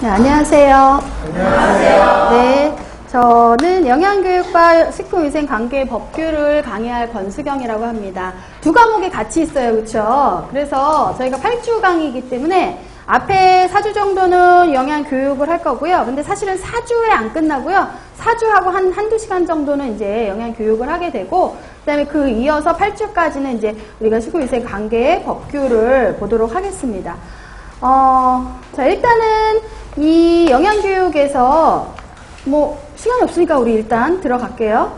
네, 안녕하세요. 안녕하세요. 네, 저는 영양교육과 식품위생관계 법규를 강의할 권수경이라고 합니다. 두 과목이 같이 있어요, 그렇죠? 그래서 저희가 8주 강의이기 때문에 앞에 4주 정도는 영양교육을 할 거고요. 근데 사실은 4주에 안 끝나고요. 4주하고 한두 시간 정도는 이제 영양교육을 하게 되고, 그 다음에 그 이어서 8주까지는 이제 우리가 식품위생관계 법규를 보도록 하겠습니다. 자, 일단은 이 영양교육에서 시간이 없으니까 우리 일단 들어갈게요.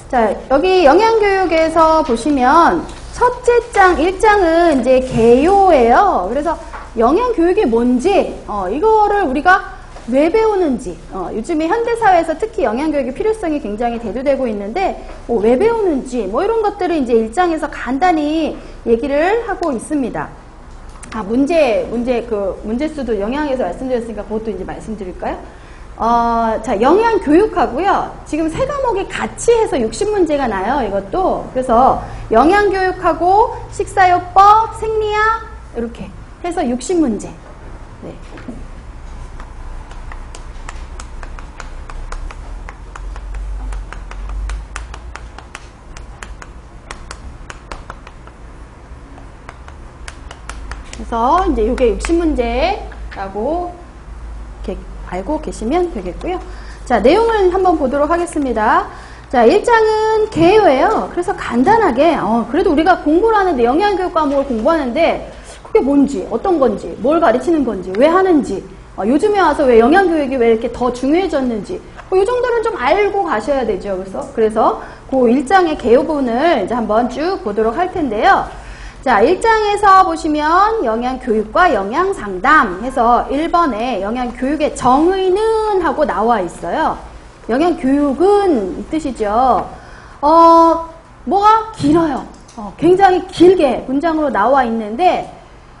자, 여기 영양교육에서 보시면 첫째 장, 1장은 이제 개요예요. 그래서 영양교육이 뭔지, 이거를 우리가 왜 배우는지, 요즘에 현대사회에서 특히 영양교육의 필요성이 굉장히 대두되고 있는데, 왜 배우는지, 이런 것들을 이제 1장에서 간단히 얘기를 하고 있습니다. 문제수도 영양에서 말씀드렸으니까 그것도 이제 말씀드릴까요? 자, 영양교육하고요. 지금 세 과목이 같이 해서 60문제가 나요, 이것도. 그래서 영양교육하고 식사요법, 생리학, 이렇게 해서 60문제. 네. 그래서 이제 이게 60문제라고 이렇게 알고 계시면 되겠고요. 자, 내용을 한번 보도록 하겠습니다. 자, 1장은 개요예요. 그래서 간단하게, 그래도 우리가 공부를 하는데, 영양교육 과목을 공부하는데, 그게 뭔지, 어떤 건지, 뭘 가르치는 건지, 왜 하는지, 요즘에 와서 왜 영양교육이 왜 이렇게 더 중요해졌는지, 이 정도는 좀 알고 가셔야 되죠. 그래서 그 1장의 개요 부분을 이제 한번 쭉 보도록 할 텐데요. 자, 1장에서 보시면 영양교육과 영양상담 해서 1번에 영양교육의 정의는 하고 나와 있어요. 영양교육은 이 뜻이죠. 뭐가 길어요. 굉장히 길게 문장으로 나와 있는데,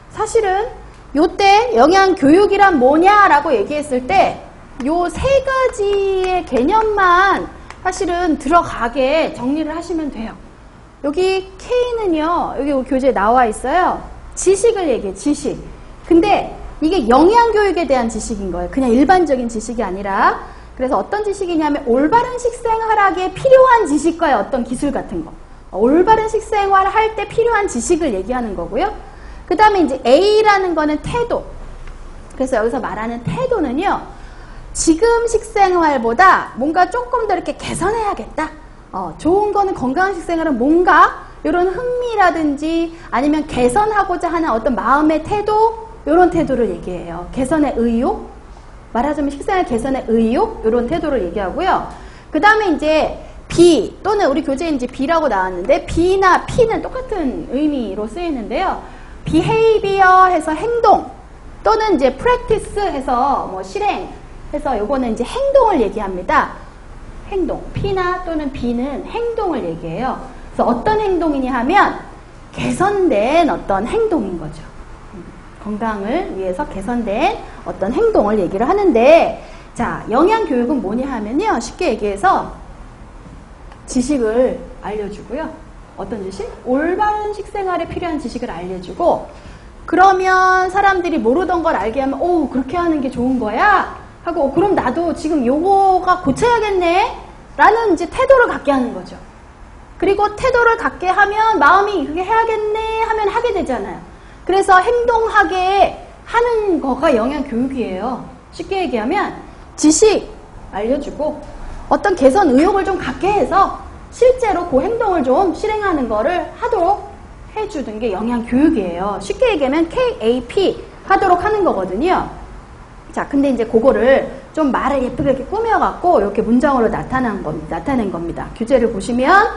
사실은 요때 영양교육이란 뭐냐라고 얘기했을 때 요 세 가지의 개념만 사실은 들어가게 정리를 하시면 돼요. 여기 K는요, 여기 교재에 나와 있어요. 지식을 얘기해, 지식. 근데 이게 영양교육에 대한 지식인 거예요. 그냥 일반적인 지식이 아니라. 그래서 어떤 지식이냐면 올바른 식생활하기에 필요한 지식과의 어떤 기술 같은 거. 올바른 식생활을 할 때 필요한 지식을 얘기하는 거고요. 그 다음에 이제 A라는 거는 태도. 그래서 여기서 말하는 태도는요, 지금 식생활보다 뭔가 조금 더 이렇게 개선해야겠다. 좋은 거는 건강한 식생활은 뭔가 이런 흥미라든지 아니면 개선하고자 하는 어떤 마음의 태도, 이런 태도를 얘기해요. 개선의 의욕, 말하자면 식생활 개선의 의욕, 이런 태도를 얘기하고요. 그 다음에 이제 B 또는 우리 교재에 이제 B라고 나왔는데, B나 P는 똑같은 의미로 쓰이는데요. behavior 해서 행동, 또는 이제 practice 해서 실행 해서 요거는 이제 행동을 얘기합니다. 행동, P나 또는 B는 행동을 얘기해요. 그래서 어떤 행동이냐 하면 개선된 어떤 행동인 거죠. 건강을 위해서 개선된 어떤 행동을 얘기를 하는데, 자, 영양교육은 뭐냐 하면요, 쉽게 얘기해서 지식을 알려주고요. 어떤 지식? 올바른 식생활에 필요한 지식을 알려주고, 그러면 사람들이 모르던 걸 알게 하면, 오, 그렇게 하는 게 좋은 거야? 하고, 그럼 나도 지금 요거가 고쳐야겠네? 라는 이제 태도를 갖게 하는 거죠. 그리고 태도를 갖게 하면 마음이 그게 해야겠네 하면 하게 되잖아요. 그래서 행동하게 하는 거가 영양교육이에요. 쉽게 얘기하면 지식 알려주고 어떤 개선 의욕을 좀 갖게 해서 실제로 그 행동을 좀 실행하는 거를 하도록 해주는 게 영양교육이에요. 쉽게 얘기하면 KAP 하도록 하는 거거든요. 자, 근데 이제 그거를 좀 말을 예쁘게 이렇게 꾸며갖고 이렇게 문장으로 나타낸 겁니다. 교재를 보시면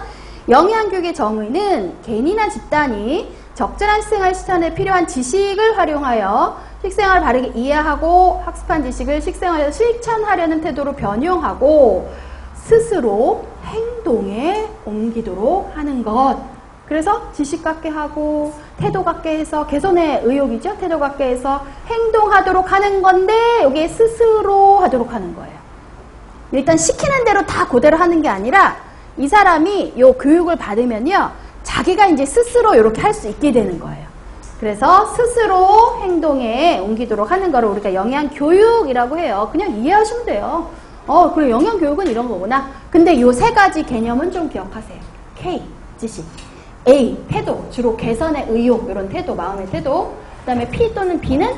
영양교육의 정의는 개인이나 집단이 적절한 식생활 실천에 필요한 지식을 활용하여 식생활을 바르게 이해하고 학습한 지식을 식생활에서 실천하려는 태도로 변용하고 스스로 행동에 옮기도록 하는 것. 그래서 지식 갖게 하고 태도 갖게 해서 개선의 의욕이죠. 태도 갖게 해서 행동하도록 하는 건데 여기에 스스로 하도록 하는 거예요. 일단 시키는 대로 다 그대로 하는 게 아니라 이 사람이 요 교육을 받으면요, 자기가 이제 스스로 이렇게 할 수 있게 되는 거예요. 그래서 스스로 행동에 옮기도록 하는 거를 우리가 영양교육이라고 해요. 그냥 이해하시면 돼요. 그래, 영양교육은 이런 거구나. 근데 요 세 가지 개념은 좀 기억하세요. K, 지식. A, 태도. 주로 개선의 의욕, 이런 태도, 마음의 태도. 그 다음에 P 또는 B는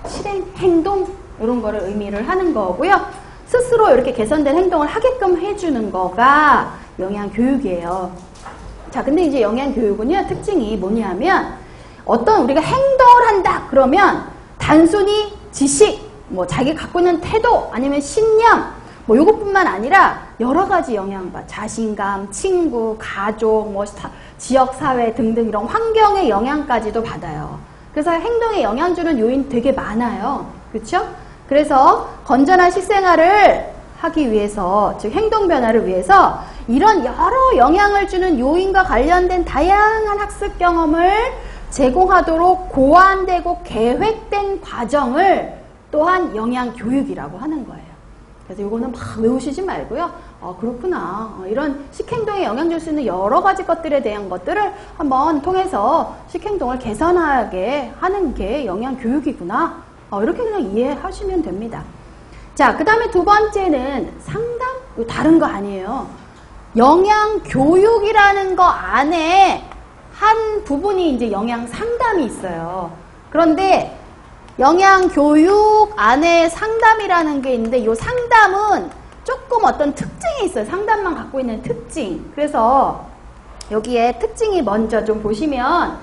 실행, 행동, 이런 거를 의미를 하는 거고요. 스스로 이렇게 개선된 행동을 하게끔 해주는 거가 영양교육이에요. 자, 근데 이제 영양교육은요, 특징이 뭐냐면, 어떤 우리가 행동을 한다 그러면 단순히 지식, 뭐 자기 갖고 있는 태도 아니면 신념 뭐 요것뿐만 아니라 여러 가지 영향과 자신감, 친구, 가족, 뭐 지역사회 등등 이런 환경의 영향까지도 받아요. 그래서 행동에 영향 주는 요인 되게 많아요. 그렇죠? 그래서 건전한 식생활을 하기 위해서, 즉 행동 변화를 위해서 이런 여러 영향을 주는 요인과 관련된 다양한 학습 경험을 제공하도록 고안되고 계획된 과정을 또한 영양교육이라고 하는 거예요. 그래서 이거는 막 외우시지 말고요. 그렇구나. 이런 식행동에 영향 줄 수 있는 여러 가지 것들에 대한 것들을 한번 통해서 식행동을 개선하게 하는 게 영양교육이구나. 이렇게 그냥 이해하시면 됩니다. 자, 그 다음에 두 번째는 상담? 이거 다른 거 아니에요. 영양교육이라는 거 안에 한 부분이 이제 영양 상담이 있어요. 그런데 영양 교육 안에 상담이라는 게 있는데 이 상담은 조금 어떤 특징이 있어요. 상담만 갖고 있는 특징. 그래서 여기에 특징이 먼저 좀 보시면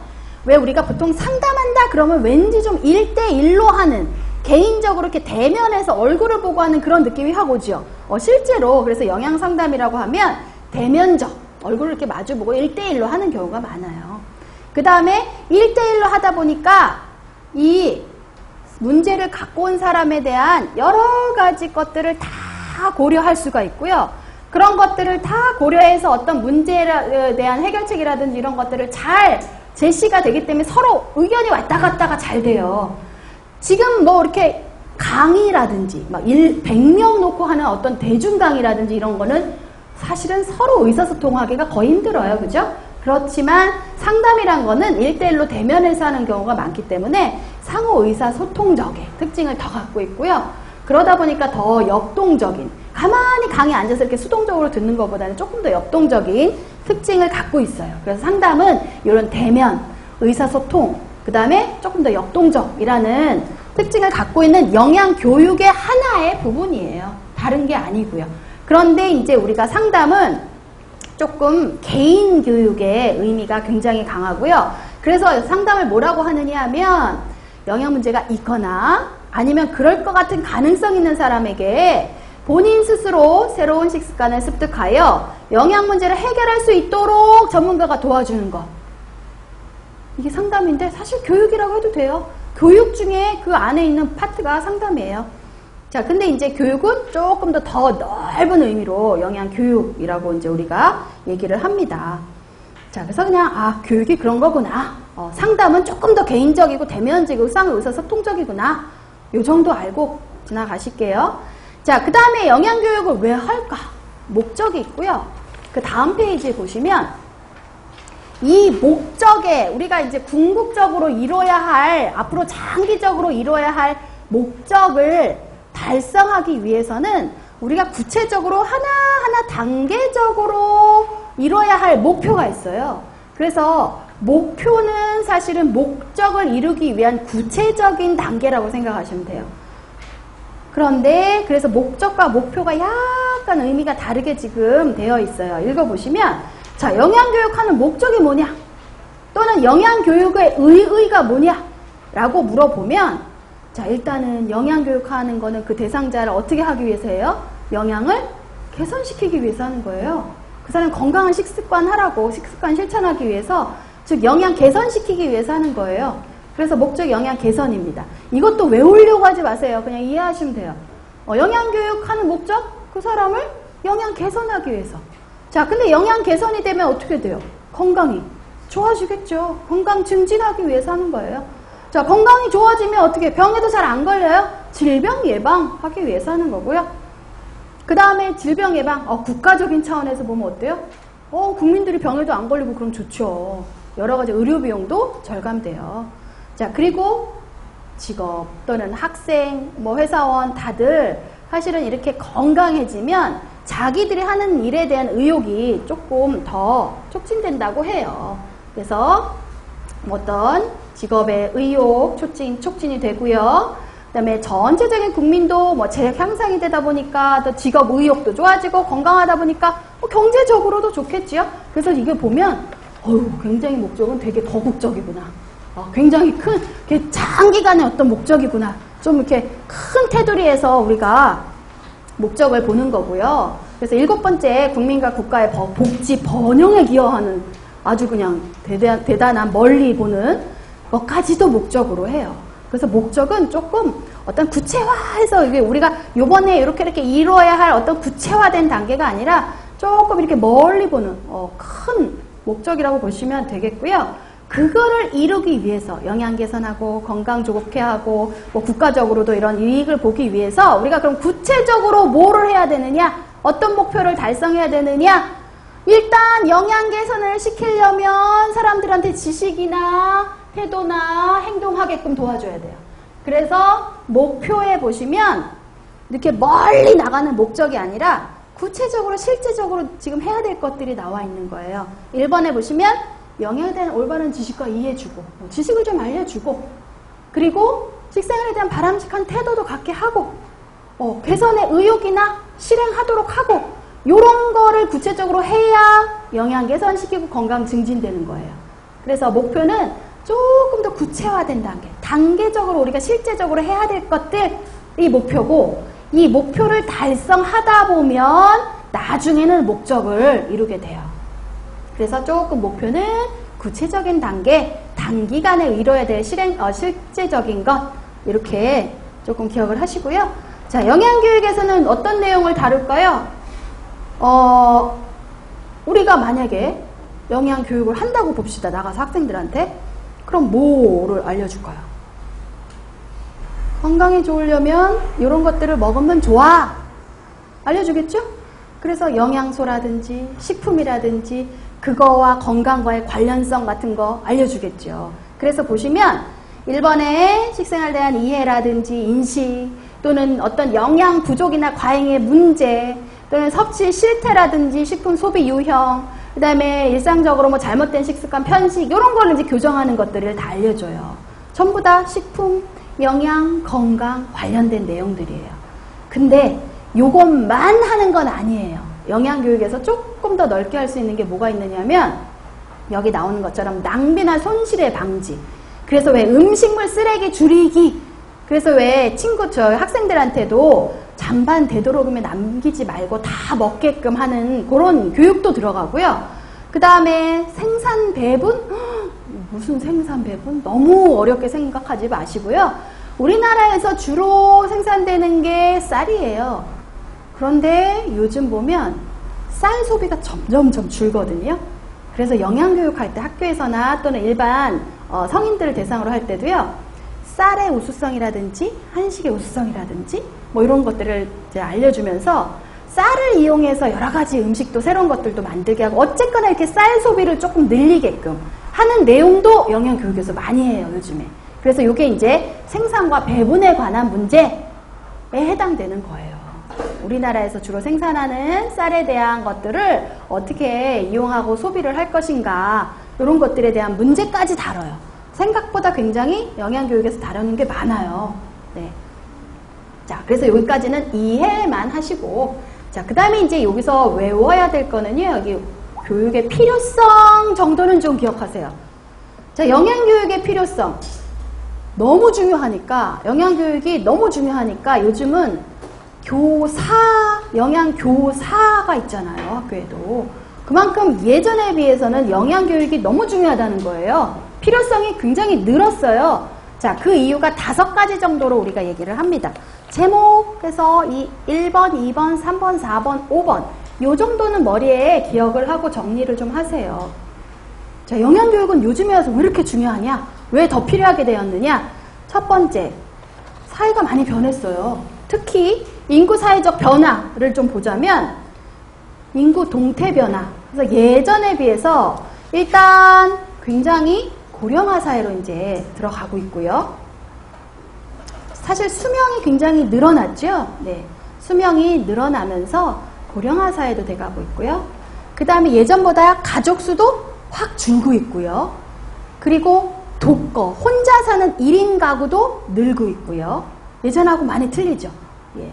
왜 우리가 보통 상담한다 그러면 왠지 좀 1대1로 하는 개인적으로 이렇게 대면해서 얼굴을 보고 하는 그런 느낌이 확 오죠. 실제로 그래서 영양 상담이라고 하면 대면적 얼굴을 이렇게 마주보고 1대1로 하는 경우가 많아요. 그 다음에 1대1로 하다 보니까 이 문제를 갖고 온 사람에 대한 여러 가지 것들을 다 고려할 수가 있고요. 그런 것들을 다 고려해서 어떤 문제에 대한 해결책이라든지 이런 것들을 잘 제시가 되기 때문에 서로 의견이 왔다 갔다가 잘 돼요. 지금 뭐 이렇게 강의라든지 막 100명 놓고 하는 어떤 대중 강의라든지 이런 거는 사실은 서로 의사소통하기가 거의 힘들어요. 그죠? 그렇지만 상담이란 거는 1대1로 대면해서 하는 경우가 많기 때문에 상호 의사소통적인 특징을 더 갖고 있고요. 그러다 보니까 더 역동적인, 가만히 강의에 앉아서 이렇게 수동적으로 듣는 것보다는 조금 더 역동적인 특징을 갖고 있어요. 그래서 상담은 이런 대면, 의사소통, 그 다음에 조금 더 역동적이라는 특징을 갖고 있는 영양교육의 하나의 부분이에요. 다른 게 아니고요. 그런데 이제 우리가 상담은 조금 개인 교육의 의미가 굉장히 강하고요. 그래서 상담을 뭐라고 하느냐 하면 영양 문제가 있거나 아니면 그럴 것 같은 가능성 있는 사람에게 본인 스스로 새로운 식습관을 습득하여 영양 문제를 해결할 수 있도록 전문가가 도와주는 것. 이게 상담인데 사실 교육이라고 해도 돼요. 교육 중에 그 안에 있는 파트가 상담이에요. 자, 근데 이제 교육은 조금 더 넓은 의미로 영양교육이라고 이제 우리가 얘기를 합니다. 자, 그래서 그냥, 교육이 그런 거구나. 상담은 조금 더 개인적이고 대면적이고 상호 의사소통적이구나. 요 정도 알고 지나가실게요. 자, 그 다음에 영양교육을 왜 할까? 목적이 있고요. 그 다음 페이지에 보시면 이 목적에 우리가 이제 궁극적으로 이뤄야 할, 앞으로 장기적으로 이뤄야 할 목적을 달성하기 위해서는 우리가 구체적으로 하나하나 단계적으로 이뤄야 할 목표가 있어요. 그래서 목표는 사실은 목적을 이루기 위한 구체적인 단계라고 생각하시면 돼요. 그런데 그래서 목적과 목표가 약간 의미가 다르게 지금 되어 있어요. 읽어보시면 자, 영양교육하는 목적이 뭐냐? 또는 영양교육의 의의가 뭐냐? 라고 물어보면 자, 일단은 영양교육하는 거는 그 대상자를 어떻게 하기 위해서예요? 영양을 개선시키기 위해서 하는 거예요. 그 사람 건강한 식습관 하라고, 식습관 실천하기 위해서, 즉 영양 개선시키기 위해서 하는 거예요. 그래서 목적이 영양 개선입니다. 이것도 외우려고 하지 마세요. 그냥 이해하시면 돼요. 영양교육하는 목적? 그 사람을 영양 개선하기 위해서. 자, 근데 영양 개선이 되면 어떻게 돼요? 건강이 좋아지겠죠. 건강 증진하기 위해서 하는 거예요. 자, 건강이 좋아지면 어떻게 병에도 잘 안 걸려요? 질병 예방하기 위해서 하는 거고요. 그 다음에 질병 예방, 국가적인 차원에서 보면 어때요? 국민들이 병에도 안 걸리고 그럼 좋죠. 여러 가지 의료 비용도 절감돼요. 자, 그리고 직업 또는 학생, 뭐 회사원 다들 사실은 이렇게 건강해지면 자기들이 하는 일에 대한 의욕이 조금 더 촉진된다고 해요. 그래서 어떤 직업의 의욕 촉진이 되고요. 그 다음에 전체적인 국민도 뭐 재력 향상이 되다 보니까 또 직업 의욕도 좋아지고 건강하다 보니까 경제적으로도 좋겠지요. 그래서 이게 보면 굉장히 목적은 되게 거국적이구나. 굉장히 큰 장기간의 어떤 목적이구나. 좀 이렇게 큰 테두리에서 우리가 목적을 보는 거고요. 그래서 7번째 국민과 국가의 복지 번영에 기여하는 아주 그냥 대단한 멀리 보는 것까지도 목적으로 해요. 그래서 목적은 조금 어떤 구체화해서 이게 우리가 요번에 이렇게 이루어야 할 어떤 구체화된 단계가 아니라 조금 이렇게 멀리 보는 큰 목적이라고 보시면 되겠고요. 그거를 이루기 위해서 영양 개선하고 건강 좋게 하고 뭐 국가적으로도 이런 이익을 보기 위해서 우리가 그럼 구체적으로 뭐를 해야 되느냐? 어떤 목표를 달성해야 되느냐? 일단 영양 개선을 시키려면 사람들한테 지식이나 태도나 행동하게끔 도와줘야 돼요. 그래서 목표에 보시면 이렇게 멀리 나가는 목적이 아니라 구체적으로 실제적으로 지금 해야 될 것들이 나와 있는 거예요. 1번에 보시면 영양에 대한 올바른 지식과 이해주고 지식을 좀 알려주고 그리고 식생활에 대한 바람직한 태도도 갖게 하고 개선의 의욕이나 실행하도록 하고 이런 거를 구체적으로 해야 영양 개선시키고 건강 증진되는 거예요. 그래서 목표는 조금 더 구체화된 단계적으로 우리가 실제적으로 해야 될 것들이 목표고 이 목표를 달성하다 보면 나중에는 목적을 이루게 돼요. 그래서 조금 목표는 구체적인 단계, 단기간에 이뤄야 될 실제적인 것 이렇게 조금 기억을 하시고요. 자, 영양교육에서는 어떤 내용을 다룰까요? 우리가 만약에 영양교육을 한다고 봅시다. 나가서 학생들한테. 그럼 뭐를 알려줄까요? 건강에 좋으려면 이런 것들을 먹으면 좋아. 알려주겠죠? 그래서 영양소라든지 식품이라든지 그거와 건강과의 관련성 같은 거 알려주겠죠. 그래서 보시면 1번에 식생활에 대한 이해라든지 인식 또는 어떤 영양 부족이나 과잉의 문제 또는 섭취 실태라든지 식품 소비 유형 그 다음에 일상적으로 뭐 잘못된 식습관 편식 이런 거를 이제 교정하는 것들을 다 알려줘요. 전부 다 식품, 영양, 건강 관련된 내용들이에요. 근데 요것만 하는 건 아니에요. 영양교육에서 조금 더 넓게 할 수 있는 게 뭐가 있느냐면 여기 나오는 것처럼 낭비나 손실의 방지. 그래서 왜 음식물 쓰레기 줄이기. 그래서 왜 학생들한테도 잔반 되도록이면 남기지 말고 다 먹게끔 하는 그런 교육도 들어가고요. 그 다음에 생산 배분? 무슨 생산 배분? 너무 어렵게 생각하지 마시고요. 우리나라에서 주로 생산되는 게 쌀이에요. 그런데 요즘 보면 쌀 소비가 점점 줄거든요. 그래서 영양교육할 때 학교에서나 또는 일반 성인들을 대상으로 할 때도요. 쌀의 우수성이라든지 한식의 우수성이라든지 뭐 이런 것들을 이제 알려주면서 쌀을 이용해서 여러 가지 음식도 새로운 것들도 만들게 하고 어쨌거나 이렇게 쌀 소비를 조금 늘리게끔 하는 내용도 영양교육에서 많이 해요, 요즘에. 그래서 이게 이제 생산과 배분에 관한 문제에 해당되는 거예요. 우리나라에서 주로 생산하는 쌀에 대한 것들을 어떻게 이용하고 소비를 할 것인가 이런 것들에 대한 문제까지 다뤄요. 생각보다 굉장히 영양교육에서 다루는 게 많아요. 네. 자, 그래서 여기까지는 이해만 하시고 자, 그 다음에 이제 여기서 외워야 될 거는요. 여기 교육의 필요성 정도는 좀 기억하세요. 자, 영양교육의 필요성 너무 중요하니까 영양교육이 너무 중요하니까 요즘은 영양교사가 있잖아요. 학교에도. 그만큼 예전에 비해서는 영양교육이 너무 중요하다는 거예요. 필요성이 굉장히 늘었어요. 자, 그 이유가 5가지 정도로 우리가 얘기를 합니다. 제목에서 이 1번, 2번, 3번, 4번, 5번 요 정도는 머리에 기억을 하고 정리를 좀 하세요. 자, 영양교육은 요즘에 와서 왜 이렇게 중요하냐? 왜 더 필요하게 되었느냐? 첫 번째, 사회가 많이 변했어요. 특히 인구 사회적 변화를 좀 보자면 인구 동태 변화. 그래서 예전에 비해서 일단 굉장히 고령화 사회로 이제 들어가고 있고요. 사실 수명이 굉장히 늘어났죠. 네. 수명이 늘어나면서 고령화 사회도 돼가고 있고요. 그 다음에 예전보다 가족 수도 확 줄고 있고요. 그리고 독거, 혼자 사는 1인 가구도 늘고 있고요. 예전하고 많이 틀리죠. 예.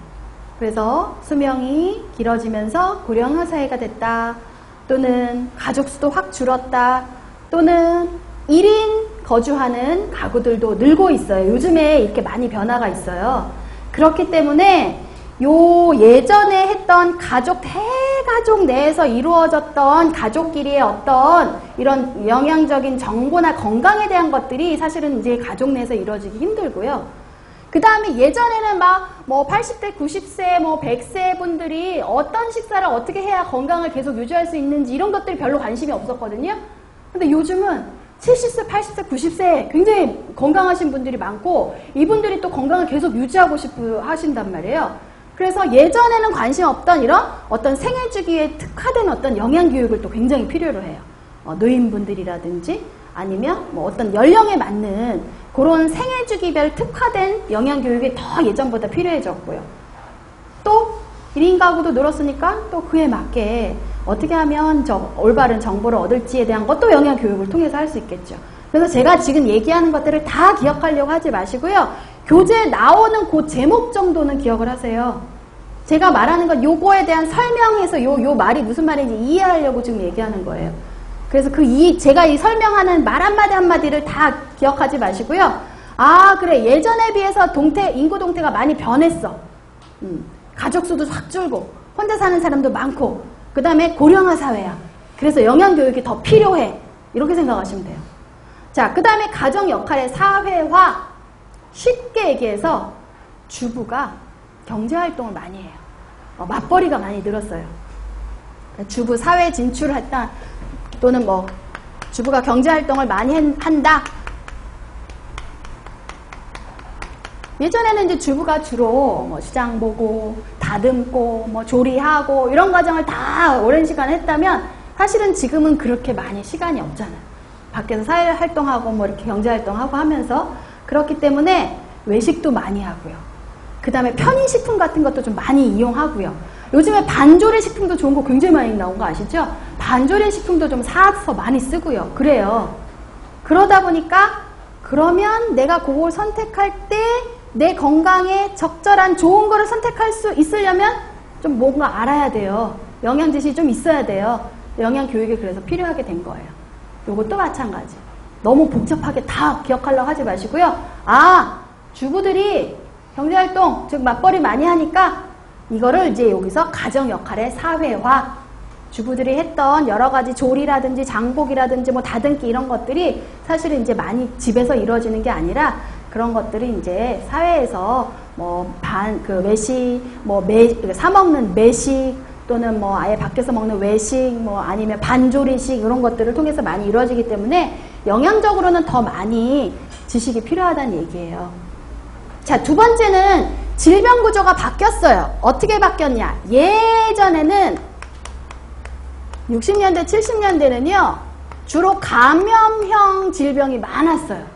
그래서 수명이 길어지면서 고령화 사회가 됐다. 또는 가족 수도 확 줄었다. 또는 1인 거주하는 가구들도 늘고 있어요. 요즘에 이렇게 많이 변화가 있어요. 그렇기 때문에 요 예전에 했던 가족, 대가족 내에서 이루어졌던 가족끼리의 어떤 이런 영양적인 정보나 건강에 대한 것들이 사실은 이제 가족 내에서 이루어지기 힘들고요. 그 다음에 예전에는 막 뭐 80대, 90세, 뭐 100세 분들이 어떤 식사를 어떻게 해야 건강을 계속 유지할 수 있는지 이런 것들이 별로 관심이 없었거든요. 근데 요즘은 70세, 80세, 90세 굉장히 건강하신 분들이 많고 이분들이 또 건강을 계속 유지하고 싶어 하신단 말이에요. 그래서 예전에는 관심 없던 이런 어떤 생애 주기에 특화된 어떤 영양 교육을 또 굉장히 필요로 해요. 노인분들이라든지 아니면 뭐 어떤 연령에 맞는 그런 생애 주기별 특화된 영양 교육이 더 예전보다 필요해졌고요. 또 1인 가구도 늘었으니까 또 그에 맞게 어떻게 하면 올바른 정보를 얻을지에 대한 것도 영양 교육을 통해서 할 수 있겠죠. 그래서 제가 지금 얘기하는 것들을 다 기억하려고 하지 마시고요. 교재에 나오는 그 제목 정도는 기억을 하세요. 제가 말하는 건 요거에 대한 설명에서 요 말이 무슨 말인지 이해하려고 지금 얘기하는 거예요. 그래서 제가 이 설명하는 말 한마디 한마디를 다 기억하지 마시고요. 아, 그래. 예전에 비해서 인구 동태가 많이 변했어. 가족 수도 확 줄고, 혼자 사는 사람도 많고, 그 다음에 고령화 사회야. 그래서 영양 교육이 더 필요해. 이렇게 생각하시면 돼요. 자, 그 다음에 가정 역할의 사회화. 쉽게 얘기해서 주부가 경제활동을 많이 해요. 맞벌이가 많이 늘었어요. 주부 사회 진출했다. 또는 뭐 주부가 경제활동을 많이 한다. 예전에는 이제 주부가 주로 뭐 시장 보고 다듬고 뭐 조리하고 이런 과정을 다 오랜 시간 했다면 사실은 지금은 그렇게 많이 시간이 없잖아요. 밖에서 사회활동하고 뭐 이렇게 경제활동하고 하면서 그렇기 때문에 외식도 많이 하고요. 그 다음에 편의식품 같은 것도 좀 많이 이용하고요. 요즘에 반조리 식품도 좋은 거 굉장히 많이 나온 거 아시죠? 반조리 식품도 좀 사서 많이 쓰고요. 그래요. 그러다 보니까 그러면 내가 그걸 선택할 때 내 건강에 적절한 좋은 거를 선택할 수 있으려면 좀 뭔가 알아야 돼요. 영양 지식이 좀 있어야 돼요. 영양 교육이 그래서 필요하게 된 거예요. 요것도 마찬가지. 너무 복잡하게 다 기억하려고 하지 마시고요. 아, 주부들이 경제활동, 즉 맞벌이 많이 하니까 이거를 이제 여기서 가정 역할의 사회화, 주부들이 했던 여러 가지 조리라든지 장복이라든지 뭐 다듬기 이런 것들이 사실은 이제 많이 집에서 이루어지는 게 아니라 그런 것들이 이제 사회에서 뭐 외식, 사 먹는 매식 또는 뭐 아예 밖에서 먹는 외식, 뭐 아니면 반조리식 이런 것들을 통해서 많이 이루어지기 때문에 영양적으로는 더 많이 지식이 필요하다는 얘기예요. 자, 두 번째는 질병 구조가 바뀌었어요. 어떻게 바뀌었냐? 예전에는 60년대, 70년대는요, 주로 감염형 질병이 많았어요.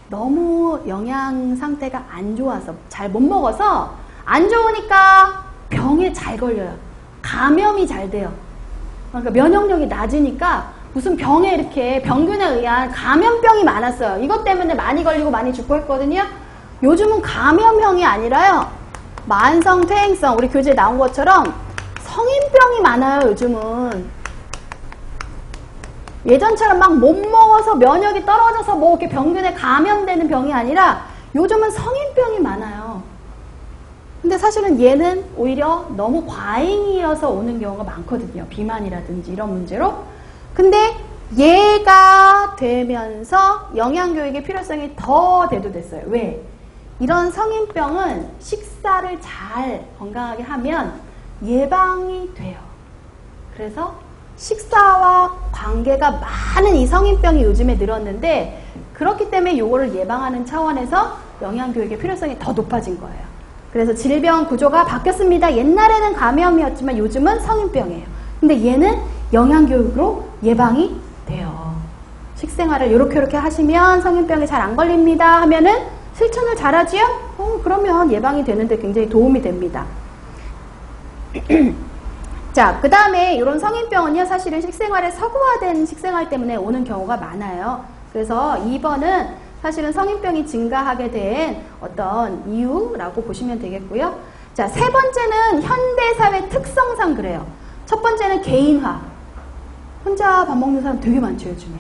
너무 영양 상태가 안 좋아서, 잘 못 먹어서, 안 좋으니까 병에 잘 걸려요. 감염이 잘 돼요. 그러니까 면역력이 낮으니까 무슨 병에 이렇게 병균에 의한 감염병이 많았어요. 이것 때문에 많이 걸리고 많이 죽고 했거든요. 요즘은 감염형이 아니라요, 만성, 퇴행성, 우리 교재에 나온 것처럼 성인병이 많아요, 요즘은. 예전처럼 막 못 먹어서 면역이 떨어져서 뭐 이렇게 병균에 감염되는 병이 아니라 요즘은 성인병이 많아요. 근데 사실은 얘는 오히려 너무 과잉이어서 오는 경우가 많거든요. 비만이라든지 이런 문제로. 근데 얘가 되면서 영양교육의 필요성이 더 대두됐어요. 왜? 이런 성인병은 식사를 잘 건강하게 하면 예방이 돼요. 그래서 식사와 관계가 많은 이 성인병이 요즘에 늘었는데 그렇기 때문에 이거를 예방하는 차원에서 영양교육의 필요성이 더 높아진 거예요. 그래서 질병 구조가 바뀌었습니다. 옛날에는 감염이었지만 요즘은 성인병이에요. 근데 얘는 영양교육으로 예방이 돼요. 식생활을 요렇게 하시면 성인병이 잘 안 걸립니다 하면은 실천을 잘하지요? 그러면 예방이 되는데 굉장히 도움이 됩니다. 자, 그 다음에 이런 성인병은요, 사실은 식생활에 서구화된 식생활 때문에 오는 경우가 많아요. 그래서 2번은 사실은 성인병이 증가하게 된 어떤 이유라고 보시면 되겠고요. 자, 세 번째는 현대사회 특성상 그래요. 첫 번째는 개인화. 혼자 밥 먹는 사람 되게 많죠, 요즘에.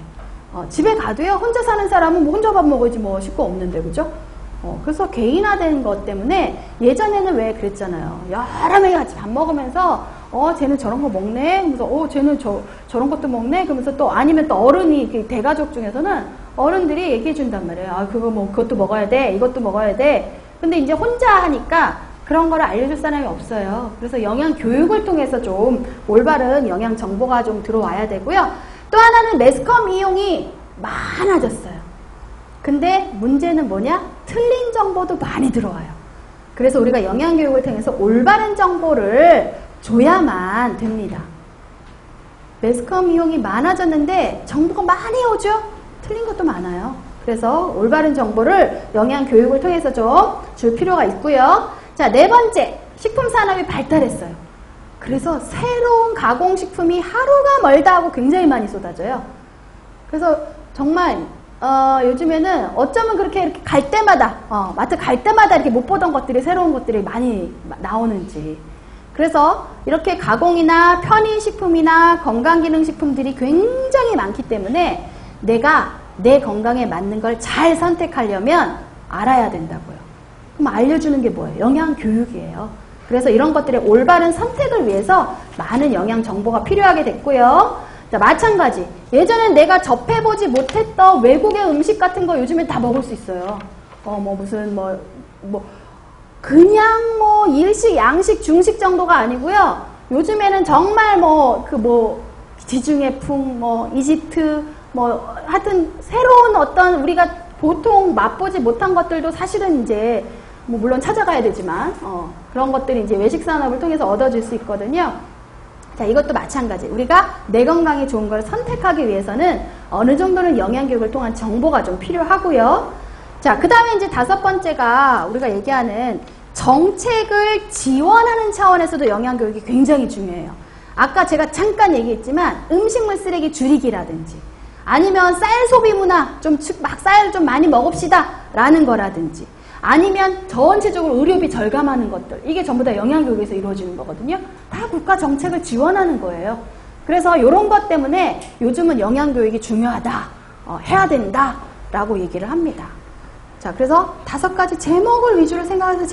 집에 가도요, 혼자 사는 사람은 뭐 혼자 밥 먹어야지 뭐 식구 없는데, 그죠? 그래서 개인화된 것 때문에 예전에는 왜 그랬잖아요. 여러 명이 같이 밥 먹으면서 쟤는 저런 거 먹네. 그러면서 쟤는 저런 것도 먹네. 그러면서 또 아니면 또 어른이 대가족 중에서는 어른들이 얘기해 준단 말이에요. 아, 그것도 먹어야 돼. 이것도 먹어야 돼. 근데 이제 혼자 하니까 그런 거를 알려줄 사람이 없어요. 그래서 영양 교육을 통해서 좀 올바른 영양 정보가 좀 들어와야 되고요. 또 하나는 매스컴 이용이 많아졌어요. 근데 문제는 뭐냐? 틀린 정보도 많이 들어와요. 그래서 우리가 영양교육을 통해서 올바른 정보를 줘야만 됩니다. 매스컴 이용이 많아졌는데 정보가 많이 오죠? 틀린 것도 많아요. 그래서 올바른 정보를 영양교육을 통해서 좀 줄 필요가 있고요. 자, 네 번째, 식품산업이 발달했어요. 그래서 새로운 가공식품이 하루가 멀다 하고 굉장히 많이 쏟아져요. 그래서 정말 요즘에는 어쩌면 이렇게 갈 때마다, 마트 갈 때마다 이렇게 못 보던 것들이, 새로운 것들이 많이 나오는지. 그래서 이렇게 가공이나 편의식품이나 건강기능식품들이 굉장히 많기 때문에 내가 내 건강에 맞는 걸 잘 선택하려면 알아야 된다고요. 그럼 알려주는 게 뭐예요? 영양교육이에요. 그래서 이런 것들의 올바른 선택을 위해서 많은 영양 정보가 필요하게 됐고요. 자, 마찬가지. 예전엔 내가 접해보지 못했던 외국의 음식 같은 거 요즘엔 다 먹을 수 있어요. 그냥 일식, 양식, 중식 정도가 아니고요. 요즘에는 정말 지중해 풍, 이집트, 하여튼 새로운 어떤 우리가 보통 맛보지 못한 것들도 사실은 이제 물론 찾아가야 되지만, 그런 것들이 이제 외식 산업을 통해서 얻어질 수 있거든요. 자, 이것도 마찬가지. 우리가 내 건강에 좋은 걸 선택하기 위해서는 어느 정도는 영양교육을 통한 정보가 좀 필요하고요. 자, 그 다음에 이제 다섯 번째가 우리가 얘기하는 정책을 지원하는 차원에서도 영양교육이 굉장히 중요해요. 아까 제가 잠깐 얘기했지만 음식물 쓰레기 줄이기라든지 아니면 쌀 소비 문화, 쌀을 좀 많이 먹읍시다 라는 거라든지 아니면 전체적으로 의료비 절감하는 것들, 이게 전부 다 영양교육에서 이루어지는 거거든요. 다 국가 정책을 지원하는 거예요. 그래서 이런 것 때문에 요즘은 영양교육이 중요하다, 해야 된다 라고 얘기를 합니다. 자, 그래서 5가지 제목을 위주로 생각해서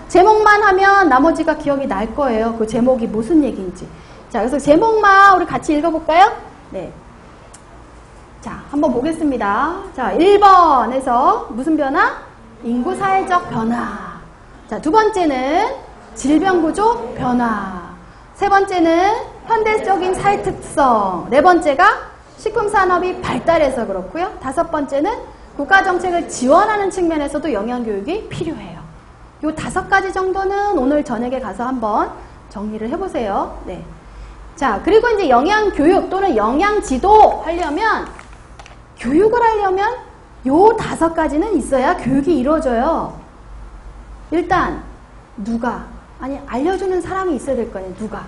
제목만 하면 나머지가 기억이 날 거예요. 그 제목이 무슨 얘기인지. 자, 그래서 제목만 우리 같이 읽어볼까요? 네. 자, 한번 보겠습니다. 자, 1번에서 무슨 변화? 인구 사회적 변화. 자, 두 번째는 질병구조 변화. 세 번째는 현대적인 사회 특성. 네 번째가 식품산업이 발달해서 그렇고요. 다섯 번째는 국가정책을 지원하는 측면에서도 영양교육이 필요해요. 요 5가지 정도는 오늘 저녁에 가서 한번 정리를 해보세요. 네. 자, 그리고 이제 영양교육 또는 영양지도 하려면, 교육을 하려면 요 5가지는 있어야 교육이 이루어져요. 일단 알려주는 사람이 있어야 될 거 아니에요. 누가.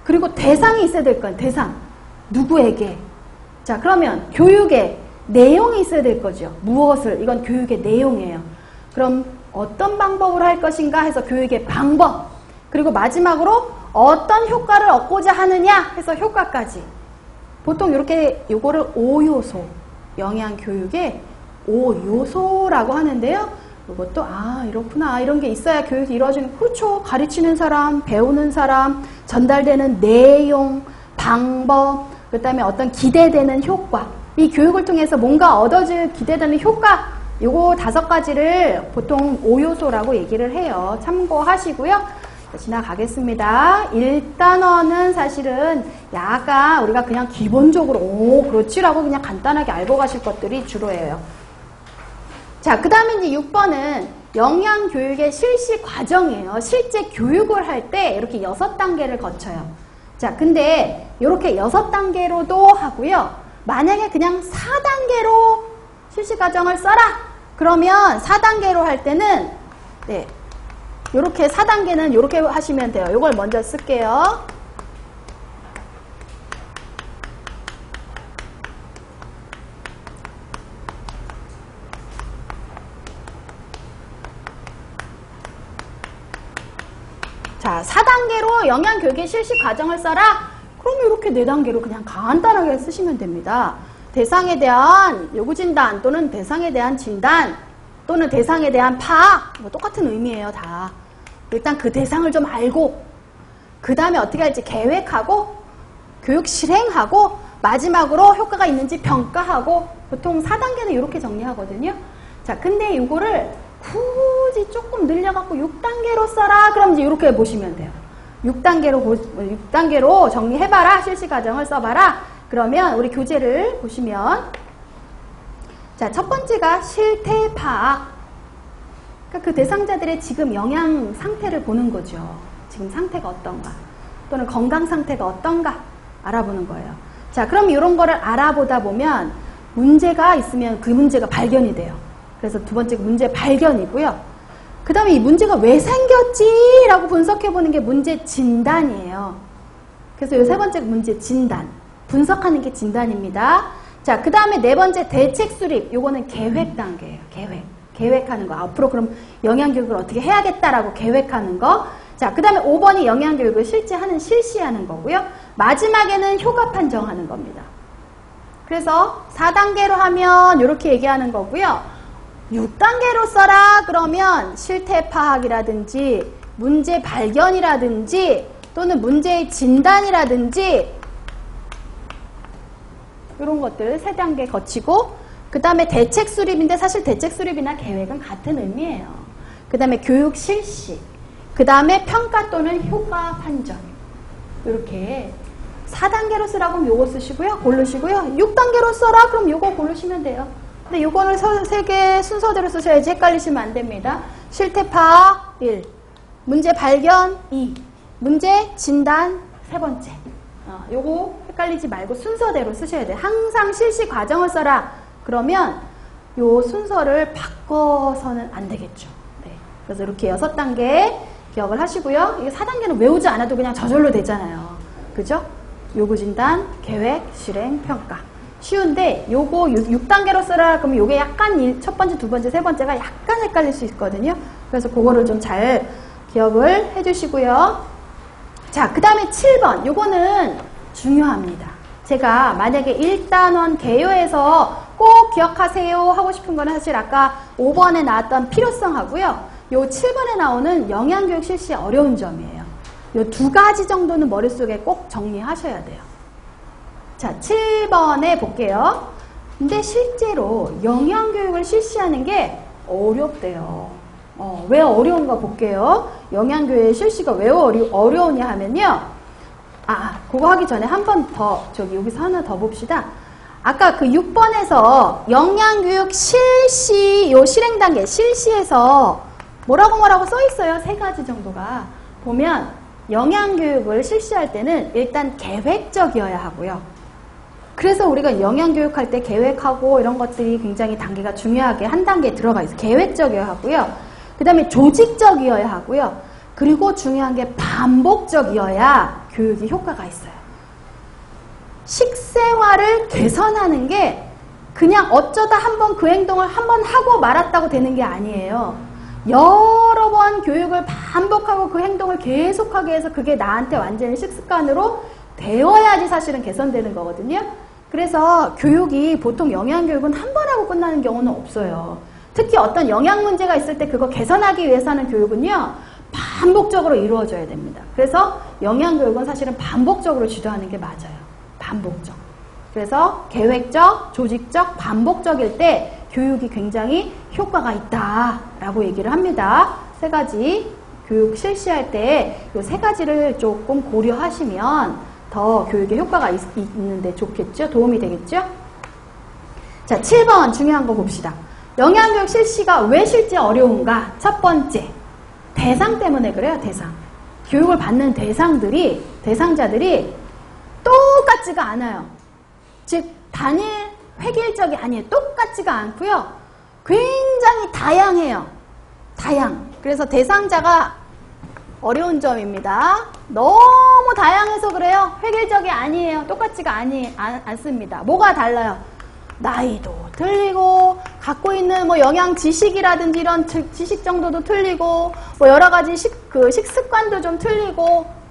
그리고 대상이 있어야 될 거 아니에요. 대상. 누구에게. 자, 그러면 교육의 내용이 있어야 될 거죠. 무엇을. 이건 교육의 내용이에요. 그럼 어떤 방법으로 할 것인가 해서 교육의 방법. 그리고 마지막으로 어떤 효과를 얻고자 하느냐 해서 효과까지. 보통 이렇게 요거를 5요소. 영양교육의 5요소라고 하는데요. 이것도 이렇구나, 이런 게 있어야 교육이 이루어지는. 그렇죠. 가르치는 사람, 배우는 사람, 전달되는 내용, 방법, 그 다음에 어떤 기대되는 효과. 이 교육을 통해서 뭔가 얻어질 기대되는 효과, 요거 5가지를 보통 5요소라고 얘기를 해요. 참고하시고요. 지나가겠습니다. 1단원은 사실은 약간 우리가 그냥 기본적으로 그렇지라고 그냥 간단하게 알고 가실 것들이 주로예요. 자, 그 다음에 이제 6번은 영양교육의 실시 과정이에요. 실제 교육을 할 때 이렇게 6단계를 거쳐요. 자, 근데 이렇게 6단계로도 하고요. 만약에 그냥 4단계로 실시과정을 써라. 그러면 4단계로 할 때는 네, 요렇게 4단계는 요렇게 하시면 돼요. 요걸 먼저 쓸게요. 자, 4단계로 영양교육의 실시 과정을 써라? 그럼 이렇게 4단계로 그냥 간단하게 쓰시면 됩니다. 대상에 대한 요구 진단 또는 대상에 대한 진단 또는 대상에 대한 파악 뭐 똑같은 의미예요, 다. 일단 그 대상을 좀 알고 그 다음에 어떻게 할지 계획하고 교육 실행하고 마지막으로 효과가 있는지 평가하고 보통 4단계는 이렇게 정리하거든요. 자, 근데 이거를 굳이 조금 늘려갖고 6단계로 써라. 그럼 이제 이렇게 보시면 돼요. 6단계로 정리해봐라. 실시과정을 써봐라. 그러면 우리 교재를 보시면 자, 첫 번째가 실태 파악. 그러니까 그 대상자들의 지금 영양 상태를 보는 거죠. 지금 상태가 어떤가 또는 건강 상태가 어떤가 알아보는 거예요. 자, 그럼 이런 거를 알아보다 보면 문제가 있으면 그 문제가 발견이 돼요. 그래서 두 번째가 문제 발견이고요. 그 다음에 이 문제가 왜 생겼지? 라고 분석해보는 게 문제 진단이에요. 그래서 이 세 번째가 문제 진단. 분석하는 게 진단입니다. 자, 그 다음에 네 번째 대책 수립. 요거는 계획 단계예요. 계획하는 거. 앞으로 그럼 영양교육을 어떻게 해야겠다라고 계획하는 거. 자, 그 다음에 5번이 영양교육을 실시하는 거고요. 마지막에는 효과 판정하는 겁니다. 그래서 4단계로 하면 이렇게 얘기하는 거고요. 6단계로 써라 그러면 실태 파악이라든지 문제 발견이라든지 또는 문제의 진단이라든지 이런 것들 3단계 거치고 그 다음에 대책 수립인데 사실 대책 수립이나 계획은 같은 의미예요. 그 다음에 교육 실시 그 다음에 평가 또는 효과 판정 이렇게 4단계로 쓰라고 하면 요거 쓰시고요. 고르시고요. 6단계로 써라 그럼 요거 고르시면 돼요. 근데 요거를 3개 순서대로 쓰셔야지 헷갈리시면 안 됩니다. 실태 파악 1, 문제 발견 2, 문제 진단 3번째. 요거 헷갈리지 말고 순서대로 쓰셔야 돼요. 항상 실시 과정을 써라. 그러면 요 순서를 바꿔서는 안 되겠죠. 네. 그래서 이렇게 6단계 기억을 하시고요. 이게 4단계는 외우지 않아도 그냥 저절로 되잖아요. 그죠? 요구 진단, 계획, 실행, 평가. 쉬운데 요거 6단계로 쓰라 그러면 요게 약간 첫 번째, 두 번째, 세 번째가 약간 헷갈릴 수 있거든요. 그래서 그거를 좀 잘 기억을 해주시고요. 자, 그 다음에 7번 요거는 중요합니다. 제가 만약에 1단원 개요에서 꼭 기억하세요 하고 싶은 거는 사실 아까 5번에 나왔던 필요성하고요. 요 7번에 나오는 영양교육 실시 어려운 점이에요. 요 2가지 정도는 머릿속에 꼭 정리하셔야 돼요. 자, 7번에 볼게요. 근데 실제로 영양교육을 실시하는 게 어렵대요. 왜 어려운가 볼게요. 영양교육의 실시가 왜 어려우냐 하면요. 그거 하기 전에 한 번 더, 여기서 하나 더 봅시다. 아까 그 6번에서 영양교육 실시, 요 실행 단계, 실시에서 뭐라고 써 있어요. 3가지 정도가. 보면 영양교육을 실시할 때는 일단 계획적이어야 하고요. 그래서 우리가 영양교육할 때 계획하고 이런 것들이 굉장히 단계가 중요하게 한 단계에 들어가 있어요. 계획적이어야 하고요. 그 다음에 조직적이어야 하고요. 그리고 중요한 게 반복적이어야 교육이 효과가 있어요. 식생활을 개선하는 게 그냥 어쩌다 한번 그 행동을 한번 하고 말았다고 되는 게 아니에요. 여러 번 교육을 반복하고 그 행동을 계속하게 해서 그게 나한테 완전히 식습관으로 되어야지 사실은 개선되는 거거든요. 그래서 교육이 보통 영양교육은 한 번 하고 끝나는 경우는 없어요. 특히 어떤 영양 문제가 있을 때 그거 개선하기 위해서 하는 교육은요. 반복적으로 이루어져야 됩니다. 그래서 영양교육은 사실은 반복적으로 지도하는 게 맞아요. 반복적. 그래서 계획적, 조직적, 반복적일 때 교육이 굉장히 효과가 있다라고 얘기를 합니다. 3가지 교육 실시할 때 이 3가지를 조금 고려하시면 더 교육에 효과가 있는데 좋겠죠? 도움이 되겠죠? 자, 7번 중요한 거 봅시다. 영양교육 실시가 왜 실제 어려운가? 첫 번째, 대상 때문에 그래요, 대상. 교육을 받는 대상자들이 똑같지가 않아요. 즉, 단일 획일적이 아니에요. 똑같지가 않고요. 굉장히 다양해요. 그래서 대상자가 어려운 점입니다. 너무 다양해서 그래요. 획일적이 아니에요. 똑같지가 않습니다. 뭐가 달라요? 나이도 틀리고, 갖고 있는 뭐 영양 지식이라든지 이런 지식 정도도 틀리고, 뭐 여러 가지 식습관도 좀 틀리고,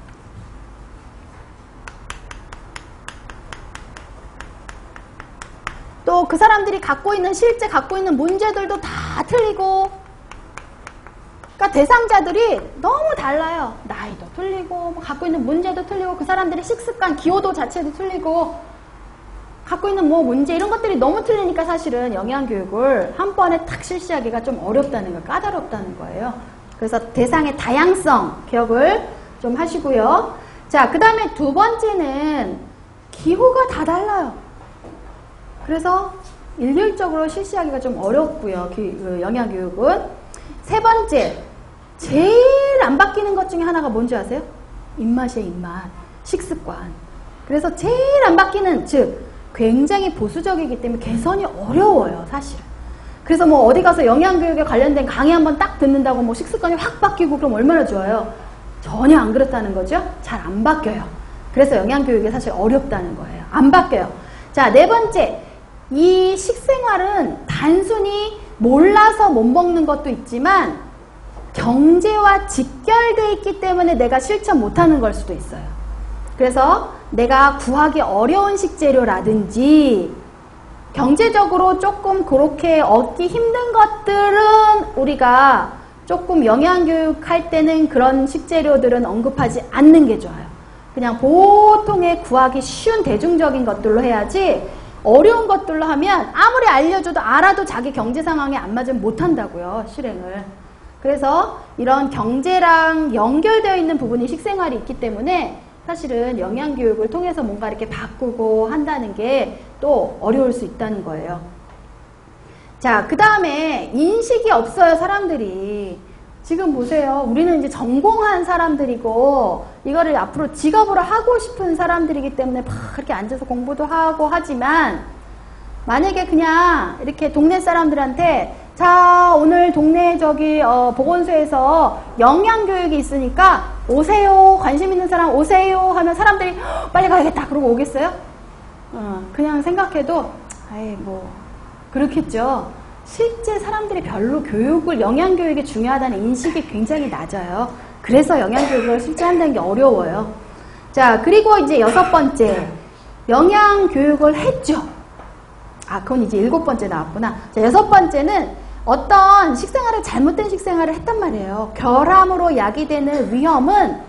또 그 사람들이 실제 갖고 있는 문제들도 다 틀리고, 그러니까 대상자들이 너무 달라요. 나이도 틀리고, 뭐 갖고 있는 문제도 틀리고, 그 사람들의 식습관, 기호도 자체도 틀리고, 갖고 있는 뭐 문제 이런 것들이 너무 틀리니까 사실은 영양교육을 한 번에 딱 실시하기가 좀 어렵다는 거, 까다롭다는 거예요. 그래서 대상의 다양성 기억을 좀 하시고요. 자, 그 다음에 두 번째는 기호가 다 달라요. 그래서 일률적으로 실시하기가 좀 어렵고요. 영양교육은. 세 번째, 제일 안 바뀌는 것 중에 하나가 뭔지 아세요? 입맛이에요, 입맛. 식습관. 그래서 제일 안 바뀌는, 즉 굉장히 보수적이기 때문에 개선이 어려워요, 사실은. 그래서 뭐 어디 가서 영양교육에 관련된 강의 한번 딱 듣는다고 뭐 식습관이 확 바뀌고 그럼 얼마나 좋아요? 전혀 안 그렇다는 거죠. 잘 안 바뀌어요. 그래서 영양교육이 사실 어렵다는 거예요. 안 바뀌어요. 자, 네 번째, 이 식생활은 단순히 몰라서 못 먹는 것도 있지만 경제와 직결되어 있기 때문에 내가 실천 못하는 걸 수도 있어요. 그래서 내가 구하기 어려운 식재료라든지 경제적으로 조금 그렇게 얻기 힘든 것들은 우리가 조금 영양교육 할 때는 그런 식재료들은 언급하지 않는 게 좋아요. 그냥 보통의 구하기 쉬운 대중적인 것들로 해야지 어려운 것들로 하면 아무리 알려줘도 알아도 자기 경제 상황에 안 맞으면 못한다고요, 실행을. 그래서 이런 경제랑 연결되어 있는 부분이 식생활이 있기 때문에 사실은 영양교육을 통해서 뭔가 이렇게 바꾸고 한다는 게 또 어려울 수 있다는 거예요. 자, 그 다음에 인식이 없어요, 사람들이. 지금 보세요. 우리는 이제 전공한 사람들이고 이거를 앞으로 직업으로 하고 싶은 사람들이기 때문에 막 그렇게 앉아서 공부도 하고 하지만 만약에 그냥 이렇게 동네 사람들한테 자, 오늘 동네 보건소에서 영양교육이 있으니까 오세요. 관심 있는 사람 오세요 하면 사람들이 빨리 가야겠다 그러고 오겠어요? 그냥 생각해도 아이 뭐 그렇겠죠. 실제 사람들이 별로 영양교육이 중요하다는 인식이 굉장히 낮아요. 그래서 영양교육을 실제 한다는 게 어려워요. 자, 그리고 이제 6번째, 영양교육을 했죠. 그건 이제 7번째 나왔구나. 자, 6번째는 어떤 잘못된 식생활을 했단 말이에요. 결함으로 야기되는 위험은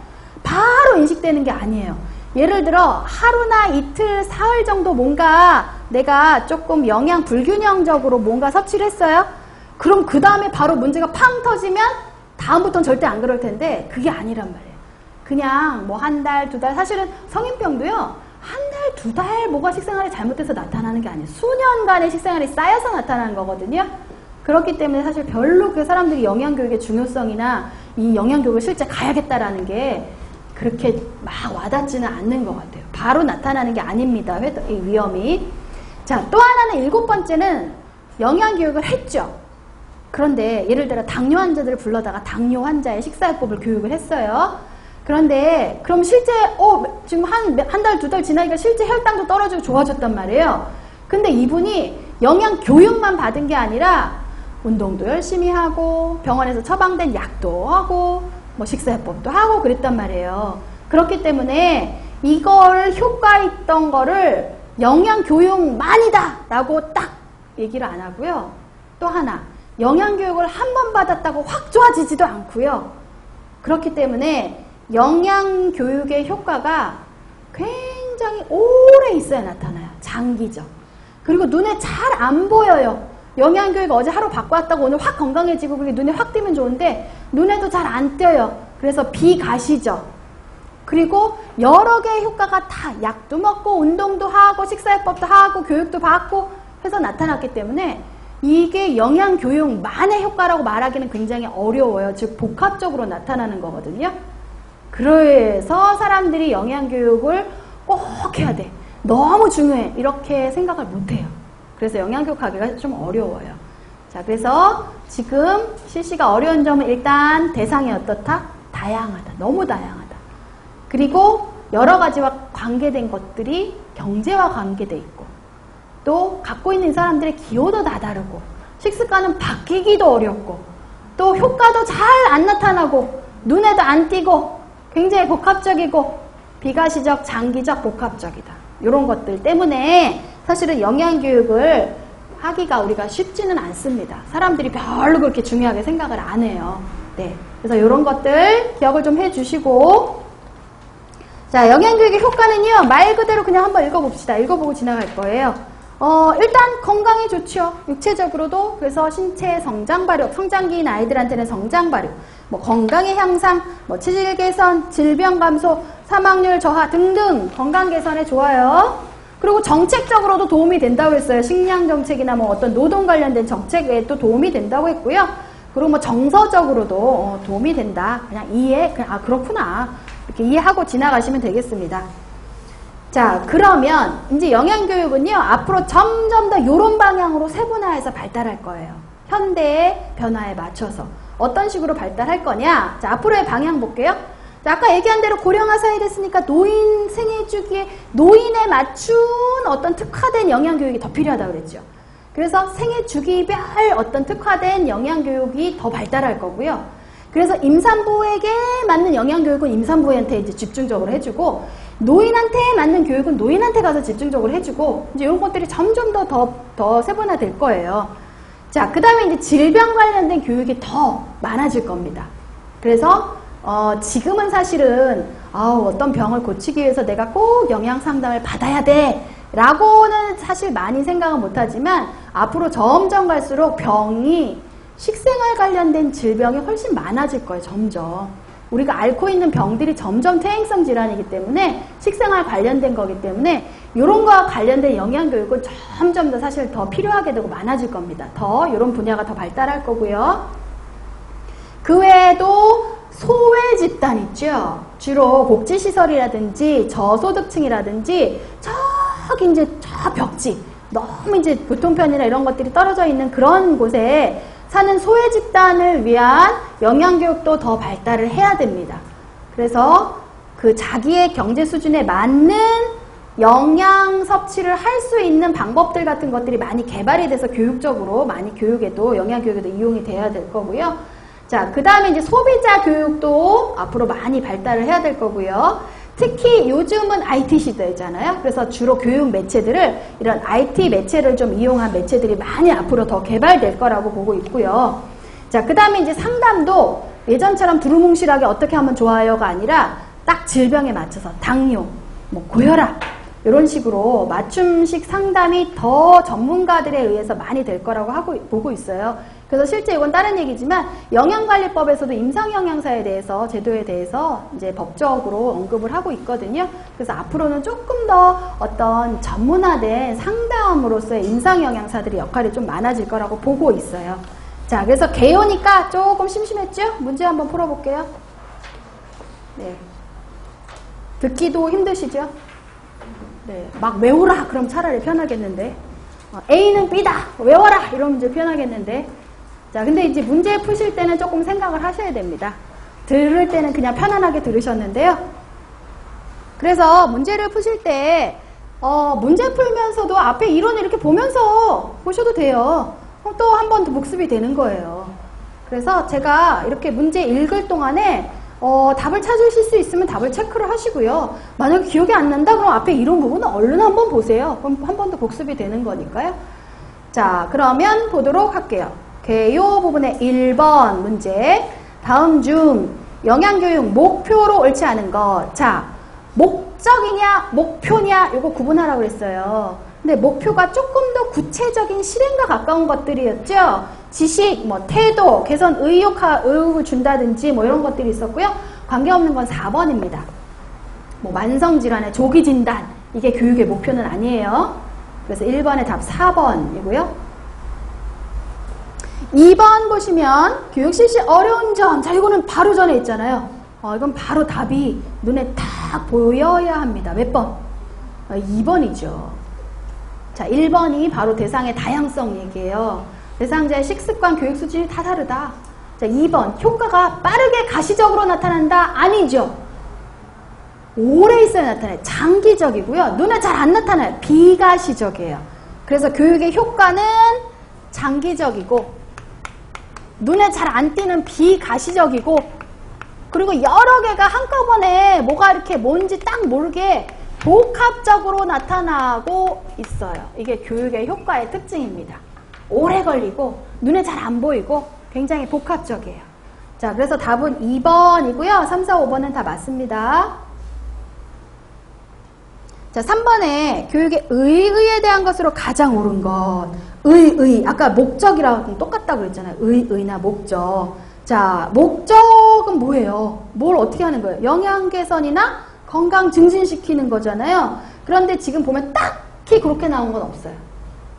바로 인식되는 게 아니에요. 예를 들어 하루나 이틀, 사흘 정도 뭔가 내가 조금 영양 불균형적으로 뭔가 섭취를 했어요. 그럼 그 다음에 바로 문제가 팡 터지면 다음부터는 절대 안 그럴 텐데 그게 아니란 말이에요. 그냥 뭐 한 달, 2달, 사실은 성인병도요. 한 달, 2달 뭐가 식생활이 잘못돼서 나타나는 게 아니에요. 수년간의 식생활이 쌓여서 나타나는 거거든요. 그렇기 때문에 사실 별로 그 사람들이 영양교육의 중요성이나 이 영양교육을 실제 가야겠다라는 게 그렇게 막 와닿지는 않는 것 같아요. 바로 나타나는 게 아닙니다. 이 위험이. 자, 또 하나는 7번째는 영양교육을 했죠. 그런데 예를 들어 당뇨 환자들을 불러다가 당뇨 환자의 식사요법을 교육을 했어요. 그런데 그럼 실제 지금 한 달, 2달 지나니까 실제 혈당도 떨어지고 좋아졌단 말이에요. 근데 이분이 영양교육만 받은 게 아니라 운동도 열심히 하고 병원에서 처방된 약도 하고 뭐 식사요법도 하고 그랬단 말이에요. 그렇기 때문에 이걸 효과 있던 거를 영양교육만이다 라고 딱 얘기를 안 하고요. 또 하나, 영양교육을 한 번 받았다고 확 좋아지지도 않고요. 그렇기 때문에 영양교육의 효과가 굉장히 오래 있어야 나타나요. 장기적. 그리고 눈에 잘 안 보여요. 영양교육 어제 하루 받고 왔다고 오늘 확 건강해지고 그게 눈에 확 띄면 좋은데 눈에도 잘 안 띄어요. 그래서 비가시죠. 그리고 여러 개의 효과가 다 약도 먹고 운동도 하고 식사요법도 하고 교육도 받고 해서 나타났기 때문에 이게 영양교육만의 효과라고 말하기는 굉장히 어려워요. 즉 복합적으로 나타나는 거거든요. 그래서 사람들이 영양교육을 꼭 해야 돼. 너무 중요해. 이렇게 생각을 못해요. 그래서 영양교육 하기가 좀 어려워요. 자, 그래서 지금 실시가 어려운 점은 일단 대상이 어떻다? 다양하다. 너무 다양하다. 그리고 여러 가지와 관계된 것들이 경제와 관계돼 있고 또 갖고 있는 사람들의 기호도 다 다르고 식습관은 바뀌기도 어렵고 또 효과도 잘 안 나타나고 눈에도 안 띄고 굉장히 복합적이고 비가시적, 장기적, 복합적이다. 이런 것들 때문에 사실은 영양교육을 하기가 우리가 쉽지는 않습니다. 사람들이 별로 그렇게 중요하게 생각을 안 해요. 네, 그래서 이런 것들 기억을 좀 해주시고 자, 영양교육의 효과는요. 말 그대로 그냥 한번 읽어봅시다. 읽어보고 지나갈 거예요. 일단 건강에 좋죠. 육체적으로도. 그래서 신체 성장 발육, 성장기인 아이들한테는 성장 발육, 뭐 건강의 향상, 뭐 체질 개선, 질병 감소, 사망률 저하 등등 건강 개선에 좋아요. 그리고 정책적으로도 도움이 된다고 했어요. 식량 정책이나 뭐 어떤 노동 관련된 정책에 또 도움이 된다고 했고요. 그리고 뭐 정서적으로도 도움이 된다. 그냥 아 그렇구나. 이렇게 이해하고 지나가시면 되겠습니다. 자, 그러면 이제 영양교육은요, 앞으로 점점 더 이런 방향으로 세분화해서 발달할 거예요. 현대의 변화에 맞춰서. 어떤 식으로 발달할 거냐? 자, 앞으로의 방향 볼게요. 자, 아까 얘기한 대로 고령화 사회 됐으니까 노인 생애 주기에 노인에 맞춘 어떤 특화된 영양교육이 더 필요하다고 그랬죠. 그래서 생애 주기별 어떤 특화된 영양교육이 더 발달할 거고요. 그래서 임산부에게 맞는 영양교육은 임산부한테 이제 집중적으로 해주고, 노인한테 맞는 교육은 노인한테 가서 집중적으로 해주고, 이제 이런 것들이 점점 더 세분화될 거예요. 자, 그 다음에 이제 질병 관련된 교육이 더 많아질 겁니다. 그래서, 지금은 사실은, 어떤 병을 고치기 위해서 내가 꼭 영양 상담을 받아야 돼. 라고는 사실 많이 생각은 못하지만, 앞으로 점점 갈수록 병이 식생활 관련된 질병이 훨씬 많아질 거예요. 점점. 우리가 앓고 있는 병들이 점점 퇴행성 질환이기 때문에 식생활 관련된 거기 때문에 이런 거와 관련된 영양교육은 점점 더 사실 더 필요하게 되고 많아질 겁니다. 더 이런 분야가 더 발달할 거고요. 그 외에도 소외 집단 있죠. 주로 복지시설이라든지 저소득층이라든지 저기 이제 저 벽지 너무 이제 교통편이나 이런 것들이 떨어져 있는 그런 곳에 사는 소외 집단을 위한 영양교육도 더 발달을 해야 됩니다. 그래서 그 자기의 경제 수준에 맞는 영양 섭취를 할 수 있는 방법들 같은 것들이 많이 개발이 돼서 교육적으로 많이 교육에도 영양교육에도 이용이 돼야 될 거고요. 자, 그 다음에 이제 소비자 교육도 앞으로 많이 발달을 해야 될 거고요. 특히 요즘은 IT 시대잖아요. 그래서 주로 교육 매체들을 이런 IT 매체를 좀 이용한 매체들이 많이 앞으로 더 개발될 거라고 보고 있고요. 자, 그 다음에 이제 상담도 예전처럼 두루뭉실하게 어떻게 하면 좋아요가 아니라 딱 질병에 맞춰서 당뇨, 뭐 고혈압 이런 식으로 맞춤식 상담이 더 전문가들에 의해서 많이 될 거라고 보고 있어요. 그래서 실제 이건 다른 얘기지만 영양관리법에서도 임상영양사에 대해서 제도에 대해서 이제 법적으로 언급을 하고 있거든요. 그래서 앞으로는 조금 더 어떤 전문화된 상담으로서의 임상영양사들의 역할이 좀 많아질 거라고 보고 있어요. 자, 그래서 개요니까 조금 심심했죠? 문제 한번 풀어볼게요. 네. 듣기도 힘드시죠? 네. 막 외우라 그럼 차라리 편하겠는데 A는 B다 외워라 이러면 이제 편하겠는데, 자, 근데 이제 문제 푸실 때는 조금 생각을 하셔야 됩니다. 들을 때는 그냥 편안하게 들으셨는데요. 그래서 문제를 푸실 때 문제 풀면서도 앞에 이론을 이렇게 보면서 보셔도 돼요. 또 한 번 더 복습이 되는 거예요. 그래서 제가 이렇게 문제 읽을 동안에 답을 찾으실 수 있으면 답을 체크를 하시고요. 만약에 기억이 안 난다 그럼 앞에 이론 부분은 얼른 한번 보세요. 그럼 한 번 더 복습이 되는 거니까요. 자, 그러면 보도록 할게요. 개요 부분의 1번 문제. 다음 중 영양교육 목표로 옳지 않은 것. 자, 목적이냐 목표냐 이거 구분하라고 그랬어요. 근데 목표가 조금 더 구체적인 실행과 가까운 것들이었죠. 지식, 뭐 태도, 개선 의욕을 준다든지 뭐 이런 것들이 있었고요. 관계없는 건 4번입니다. 뭐 만성질환의 조기 진단, 이게 교육의 목표는 아니에요. 그래서 1번의 답 4번이고요. 2번 보시면 교육 실시 어려운 점. 자, 이거는 바로 전에 있잖아요. 이건 바로 답이 눈에 딱 보여야 합니다. 몇 번? 2번이죠. 자, 1번이 바로 대상의 다양성 얘기예요. 대상자의 식습관, 교육 수준이 다 다르다. 자, 2번 효과가 빠르게 가시적으로 나타난다. 아니죠. 오래 있어야 나타나요. 장기적이고요. 눈에 잘 안 나타나요. 비가시적이에요. 그래서 교육의 효과는 장기적이고 눈에 잘 안 띄는 비가시적이고 그리고 여러 개가 한꺼번에 뭐가 이렇게 뭔지 딱 모르게 복합적으로 나타나고 있어요. 이게 교육의 효과의 특징입니다. 오래 걸리고 눈에 잘 안 보이고 굉장히 복합적이에요. 자, 그래서 답은 2번이고요. 3, 4, 5번은 다 맞습니다. 자, 3번에 교육의 의의에 대한 것으로 가장 옳은 것. 의의. 아까 목적이랑 똑같다고 그랬잖아요. 의의나 목적. 자, 목적은 뭐예요? 뭘 어떻게 하는 거예요? 영양 개선이나 건강 증진시키는 거잖아요. 그런데 지금 보면 딱히 그렇게 나온 건 없어요.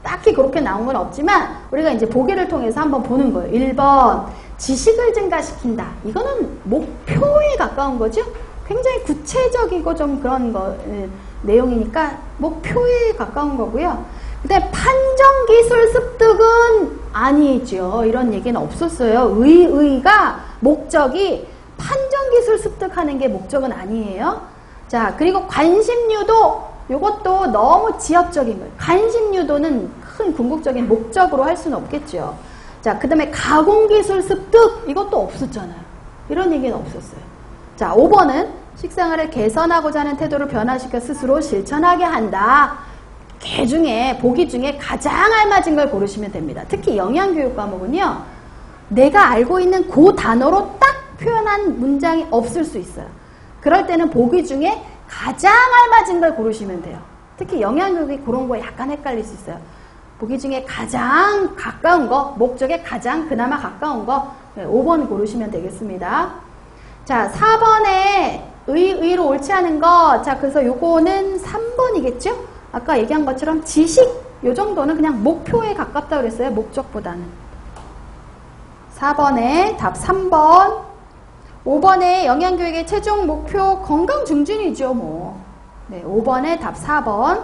딱히 그렇게 나온 건 없지만 우리가 이제 보기를 통해서 한번 보는 거예요. 1번 지식을 증가시킨다. 이거는 목표에 가까운 거죠. 굉장히 구체적이고 좀 그런 거 내용이니까 목표에 가까운 거고요. 근데 판정기술 습득은 아니죠. 이런 얘기는 없었어요. 의의가 목적이 판정기술 습득하는 게 목적은 아니에요. 자, 그리고 관심유도 이것도 너무 지엽적인 거예요. 관심유도는 큰 궁극적인 목적으로 할 수는 없겠죠. 자, 그 다음에 가공기술 습득 이것도 없었잖아요. 이런 얘기는 없었어요. 자, 5번은 식생활을 개선하고자 하는 태도를 변화시켜 스스로 실천하게 한다. 보기 중에 가장 알맞은 걸 고르시면 됩니다. 특히 영양교육 과목은요. 내가 알고 있는 그 단어로 딱 표현한 문장이 없을 수 있어요. 그럴 때는 보기 중에 가장 알맞은 걸 고르시면 돼요. 특히 영양교육이 그런 거에 약간 헷갈릴 수 있어요. 보기 중에 가장 가까운 거, 목적에 가장 그나마 가까운 거 5번 고르시면 되겠습니다. 자, 4번에 의로 옳지 않은 거. 자, 그래서 요거는 3번이겠죠? 아까 얘기한 것처럼 지식 요 정도는 그냥 목표에 가깝다고 그랬어요. 목적보다는. 4번에 답 3번. 5번에 영양교육의 최종 목표 건강 증진이죠, 뭐. 네, 5번에 답 4번.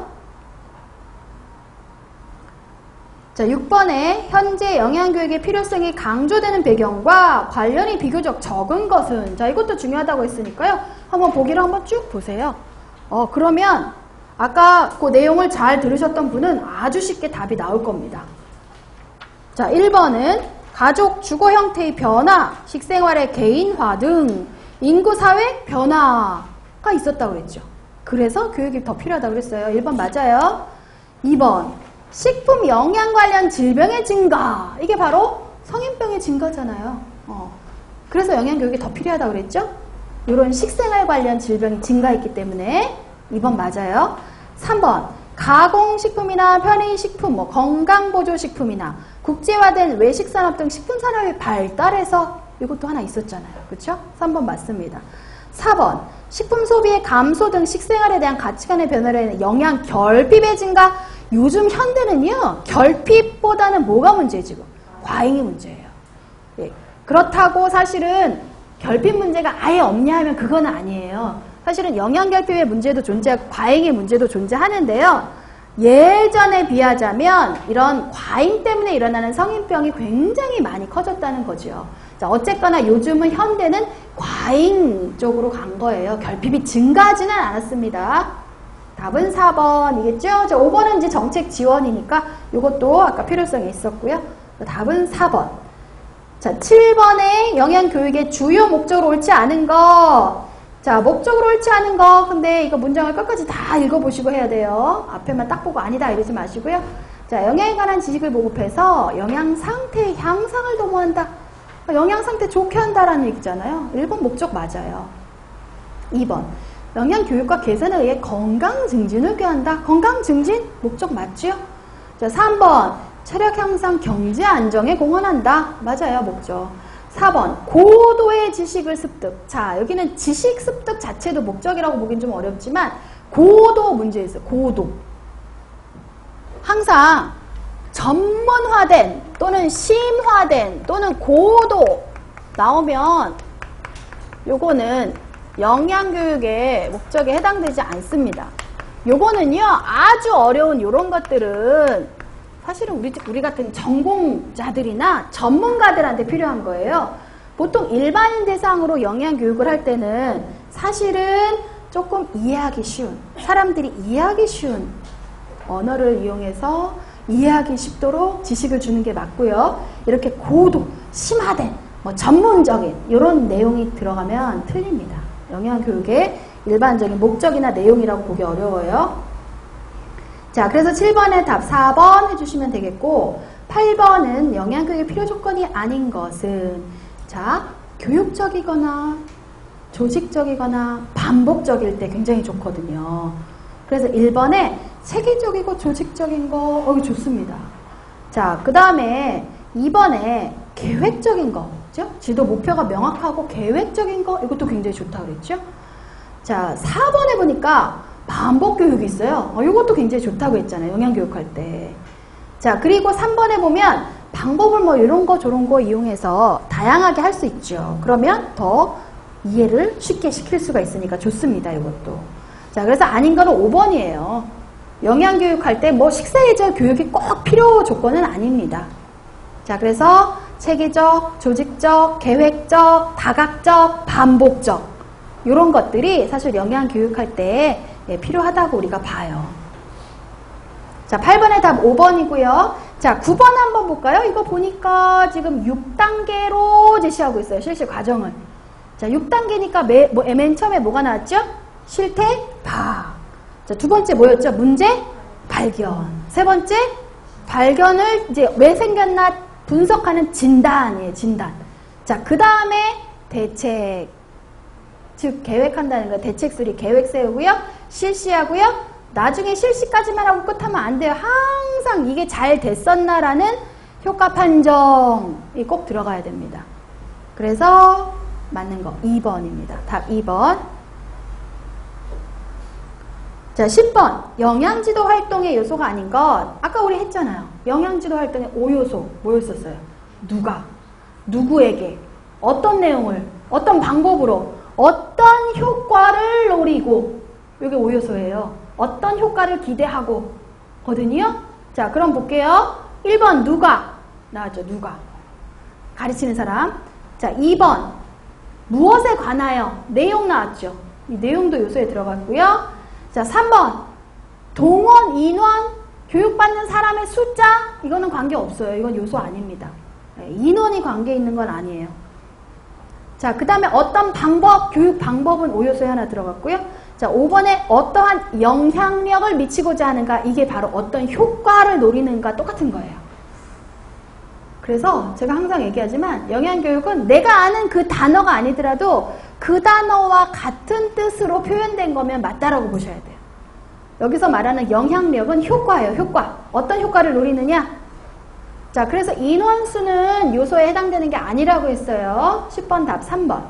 자, 6번에 현재 영양교육의 필요성이 강조되는 배경과 관련이 비교적 적은 것은. 자, 이것도 중요하다고 했으니까요. 한번 보기를 한번 쭉 보세요. 그러면 아까 그 내용을 잘 들으셨던 분은 아주 쉽게 답이 나올 겁니다. 자, 1번은 가족 주거 형태의 변화, 식생활의 개인화 등 인구사회 변화가 있었다고 그랬죠. 그래서 교육이 더 교육하다고 그랬어요. 1번 맞아요. 2번 식품 영양 관련 질병의 증가. 이게 바로 성인병의 증가잖아요. 그래서 영양교육이 더 필요하다고 그랬죠. 이런 식생활 관련 질병이 증가했기 때문에 2번 맞아요. 3번 가공식품이나 편의식품, 건강보조식품이나 국제화된 외식산업 등 식품산업이 발달해서 이것도 하나 있었잖아요. 그렇죠? 3번 맞습니다. 4번 식품 소비의 감소 등 식생활에 대한 가치관의 변화로 영양 결핍의 증가. 요즘 현대는요, 결핍보다는 뭐가 문제지? 과잉이 문제예요. 예. 그렇다고 사실은 결핍 문제가 아예 없냐 하면 그건 아니에요. 사실은 영양 결핍의 문제도 존재하고 과잉의 문제도 존재하는데요. 예전에 비하자면 이런 과잉 때문에 일어나는 성인병이 굉장히 많이 커졌다는 거죠. 자, 어쨌거나 요즘은 현대는 과잉 쪽으로 간 거예요. 결핍이 증가하지는 않았습니다. 답은 4번이겠죠? 자, 5번은 이제 정책 지원이니까 이것도 아까 필요성이 있었고요. 답은 4번. 자, 7번에 영양교육의 주요 목적으로 옳지 않은 거. 자, 목적으로 옳지 않은 거. 근데 이거 문장을 끝까지 다 읽어보시고 해야 돼요. 앞에만 딱 보고 아니다 이러지 마시고요. 자, 영양에 관한 지식을 보급해서 영양 상태의 향상을 도모한다. 영양 상태 좋게 한다라는 얘기잖아요. 1번 목적 맞아요. 2번. 영양 교육과 개선에 의해 건강 증진을 꾀한다. 건강 증진 목적 맞죠? 자, 3번 체력 향상, 경제 안정에 공헌한다. 맞아요, 목적. 4번 고도의 지식을 습득. 자, 여기는 지식 습득 자체도 목적이라고 보긴 좀 어렵지만 고도 문제 있어요. 고도. 항상 전문화된 또는 심화된 또는 고도 나오면 요거는 영양교육의 목적에 해당되지 않습니다. 요거는요, 아주 어려운 요런 것들은 사실은 우리 같은 전공자들이나 전문가들한테 필요한 거예요. 보통 일반인 대상으로 영양교육을 할 때는 사실은 조금 이해하기 쉬운, 사람들이 이해하기 쉬운 언어를 이용해서 이해하기 쉽도록 지식을 주는 게 맞고요. 이렇게 고도, 심화된, 전문적인 이런 내용이 들어가면 틀립니다. 영양교육의 일반적인 목적이나 내용이라고 보기 어려워요. 자, 그래서 7번의 답 4번 해주시면 되겠고, 8번은 영양교육의 필요 조건이 아닌 것은, 자, 교육적이거나 조직적이거나 반복적일 때 굉장히 좋거든요. 그래서 1번에 체계적이고 조직적인 거, 이거 좋습니다. 자, 그 다음에 2번에 계획적인 거, 그죠? 지도 목표가 명확하고 계획적인 거, 이것도 굉장히 좋다고 그랬죠? 자, 4번에 보니까 반복 교육이 있어요. 이것도 굉장히 좋다고 했잖아요. 영양교육할 때. 자, 그리고 3번에 보면 방법을 이런 거 저런 거 이용해서 다양하게 할 수 있죠. 그러면 더 이해를 쉽게 시킬 수가 있으니까 좋습니다. 이것도. 자, 그래서 아닌 거는 5번이에요. 영양교육할 때 식사예절 교육이 꼭 필요 조건은 아닙니다. 자, 그래서 체계적, 조직적, 계획적, 다각적, 반복적 이런 것들이 사실 영양교육할 때 필요하다고 우리가 봐요. 자, 8번의 답 5번이고요. 자, 9번 한번 볼까요? 이거 보니까 지금 6단계로 제시하고 있어요. 실시 과정을. 자, 6단계니까 맨 처음에 뭐가 나왔죠? 실태, 파악. 자, 두 번째 뭐였죠? 문제, 발견. 세 번째, 발견을 이제 왜 생겼나 분석하는 진단이에요. 진단. 자, 그 다음에 대책. 즉, 계획한다는 거. 대책 수리, 계획 세우고요. 실시하고요. 나중에 실시까지만 하고 끝하면 안 돼요. 항상 이게 잘 됐었나라는 효과 판정이 꼭 들어가야 됩니다. 그래서 맞는 거 2번입니다. 답 2번. 자, 10번. 영양지도 활동의 요소가 아닌 것. 아까 우리 했잖아요. 영양지도 활동의 5요소. 뭐였었어요? 누가, 누구에게, 어떤 내용을, 어떤 방법으로, 어떤 효과를 노리고. 이게 5요소예요. 어떤 효과를 기대하고 거든요. 자, 그럼 볼게요. 1번 누가 나왔죠. 누가 가르치는 사람. 자, 2번 무엇에 관하여 내용 나왔죠. 이 내용도 요소에 들어갔고요. 자, 3번 동원, 인원, 교육받는 사람의 숫자. 이거는 관계없어요. 이건 요소 아닙니다. 인원이 관계 있는 건 아니에요. 자, 그 다음에 어떤 방법, 교육 방법은 5요소에 하나 들어갔고요. 자, 5번에 어떠한 영향력을 미치고자 하는가, 이게 바로 어떤 효과를 노리는가 똑같은 거예요. 그래서 제가 항상 얘기하지만 영양교육은 내가 아는 그 단어가 아니더라도 그 단어와 같은 뜻으로 표현된 거면 맞다라고 보셔야 돼요. 여기서 말하는 영향력은 효과예요. 효과. 어떤 효과를 노리느냐? 자, 그래서 인원수는 요소에 해당되는 게 아니라고 했어요. 10번 답 3번.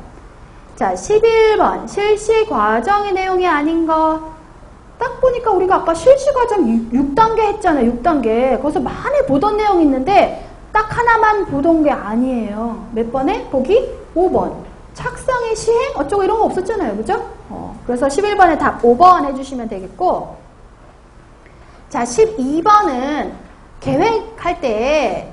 자, 11번 실시 과정의 내용이 아닌 거. 딱 보니까 우리가 아까 실시 과정 6단계 했잖아요. 6단계. 거기서 많이 보던 내용이 있는데 딱 하나만 보던 게 아니에요. 몇 번에? 보기 5번. 착상의 시행? 어쩌고 이런 거 없었잖아요. 그죠? 그래서 11번에 답 5번 해주시면 되겠고. 자, 12번은 계획할 때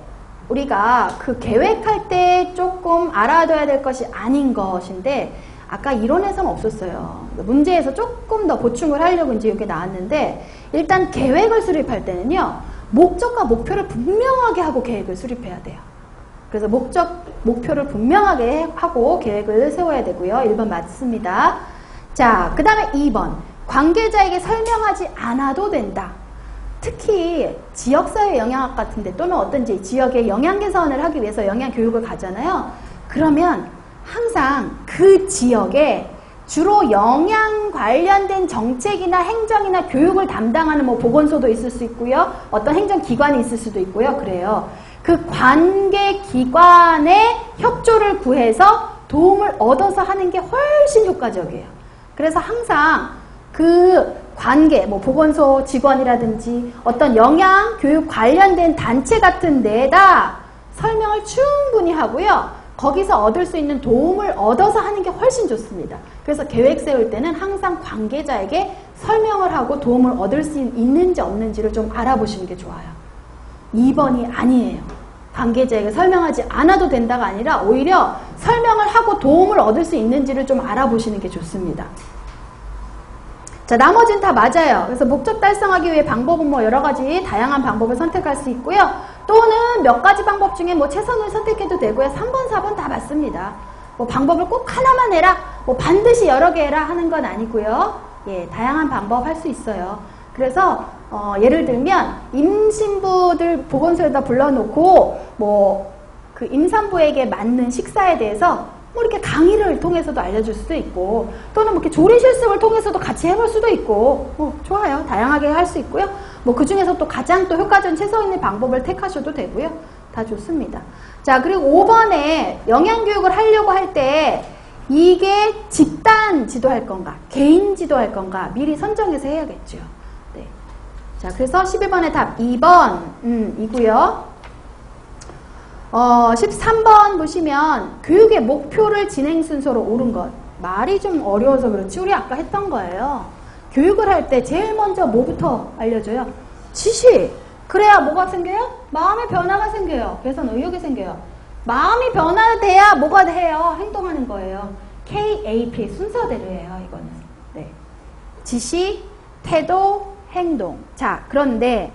우리가 그 계획할 때 조금 알아둬야 될 것이 아닌 것인데 아까 이론에서는 없었어요. 문제에서 조금 더 보충을 하려고 이제 이게 나왔는데 일단 계획을 수립할 때는요. 목적과 목표를 분명하게 하고 계획을 수립해야 돼요. 그래서 목표를 분명하게 하고 계획을 세워야 되고요. 1번 맞습니다. 자, 그 다음에 2번. 관계자에게 설명하지 않아도 된다. 특히 지역사회 영양학 같은데 또는 어떤지 지역의 영양 개선을 하기 위해서 영양교육을 가잖아요. 그러면 항상 그 지역에 주로 영양 관련된 정책이나 행정이나 교육을 담당하는 보건소도 있을 수 있고요. 어떤 행정기관이 있을 수도 있고요. 그래요. 그 관계기관의 협조를 구해서 도움을 얻어서 하는 게 훨씬 효과적이에요. 그래서 항상 그 관계, 보건소 직원이라든지 어떤 영양, 교육 관련된 단체 같은 데에다 설명을 충분히 하고요. 거기서 얻을 수 있는 도움을 얻어서 하는 게 훨씬 좋습니다. 그래서 계획 세울 때는 항상 관계자에게 설명을 하고 도움을 얻을 수 있는지 없는지를 좀 알아보시는 게 좋아요. 2번이 아니에요. 관계자에게 설명하지 않아도 된다가 아니라 오히려 설명을 하고 도움을 얻을 수 있는지를 좀 알아보시는 게 좋습니다. 자, 나머지는 다 맞아요. 그래서 목적 달성하기 위해 방법은 뭐 여러 가지 다양한 방법을 선택할 수 있고요. 또는 몇 가지 방법 중에 뭐 최선을 선택해도 되고요. 3번, 4번 다 맞습니다. 뭐 방법을 꼭 하나만 해라, 뭐 반드시 여러 개 해라 하는 건 아니고요. 예, 다양한 방법 할 수 있어요. 그래서 예를 들면 임신부들 보건소에다 불러놓고 뭐 그 임산부에게 맞는 식사에 대해서 뭐 이렇게 강의를 통해서도 알려줄 수도 있고, 또는 뭐 이렇게 조리 실습을 통해서도 같이 해볼 수도 있고, 뭐 좋아요. 다양하게 할 수 있고요. 뭐 그 중에서 또 가장 또 효과적인 최소 있는 방법을 택하셔도 되고요. 다 좋습니다. 자, 그리고 5번에 영양교육을 하려고 할 때 이게 집단 지도할 건가, 개인 지도할 건가 미리 선정해서 해야겠죠. 네. 자, 그래서 11번의 답 2번 이고요. 13번 보시면 교육의 목표를 진행 순서로 옳은 것. 말이 좀 어려워서 그렇지 우리 아까 했던 거예요. 교육을 할 때 제일 먼저 뭐부터 알려줘요? 지시. 그래야 뭐가 생겨요? 마음의 변화가 생겨요. 개선 의욕이 생겨요. 마음이 변화돼야 뭐가 돼요? 행동하는 거예요. KAP 순서대로 해요. 이거는. 네. 지시, 태도, 행동. 자, 그런데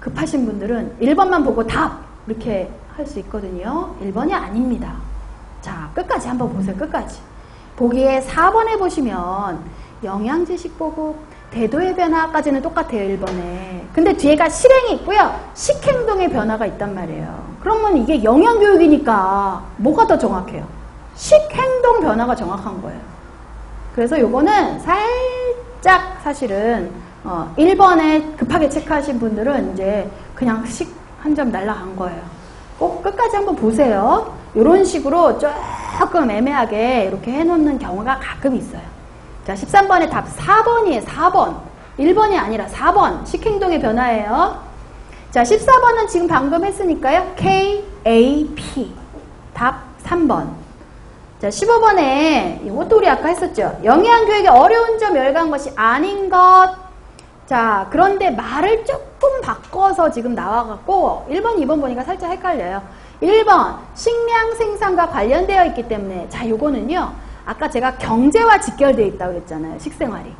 급하신 분들은 1번만 보고 답 이렇게 할 수 있거든요. 1번이 아닙니다. 자, 끝까지 한번 보세요. 끝까지. 보기에 4번에 보시면 영양지식 보고 태도의 변화까지는 똑같아요. 1번에. 근데 뒤에가 실행이 있고요. 식행동의 변화가 있단 말이에요. 그러면 이게 영양교육이니까 뭐가 더 정확해요? 식행동 변화가 정확한 거예요. 그래서 요거는 살짝 사실은 1번에 급하게 체크하신 분들은 이제 그냥 식 한 점 날라간 거예요. 꼭 끝까지 한번 보세요. 이런 식으로 조금 애매하게 이렇게 해놓는 경우가 가끔 있어요. 자, 13번의 답 4번이에요. 4번. 1번이 아니라 4번. 식행동의 변화예요. 자, 14번은 지금 방금 했으니까요. KAP. 답 3번. 자, 15번에 이것도 우리 아까 했었죠. 영양교육의 어려운 점 열거한 것이 아닌 것. 자, 그런데 말을 조금 바꿔서 지금 나와갖고 1번, 2번 보니까 살짝 헷갈려요. 1번, 식량 생산과 관련되어 있기 때문에, 자, 요거는요, 아까 제가 경제와 직결되어 있다고 그랬잖아요. 식생활이.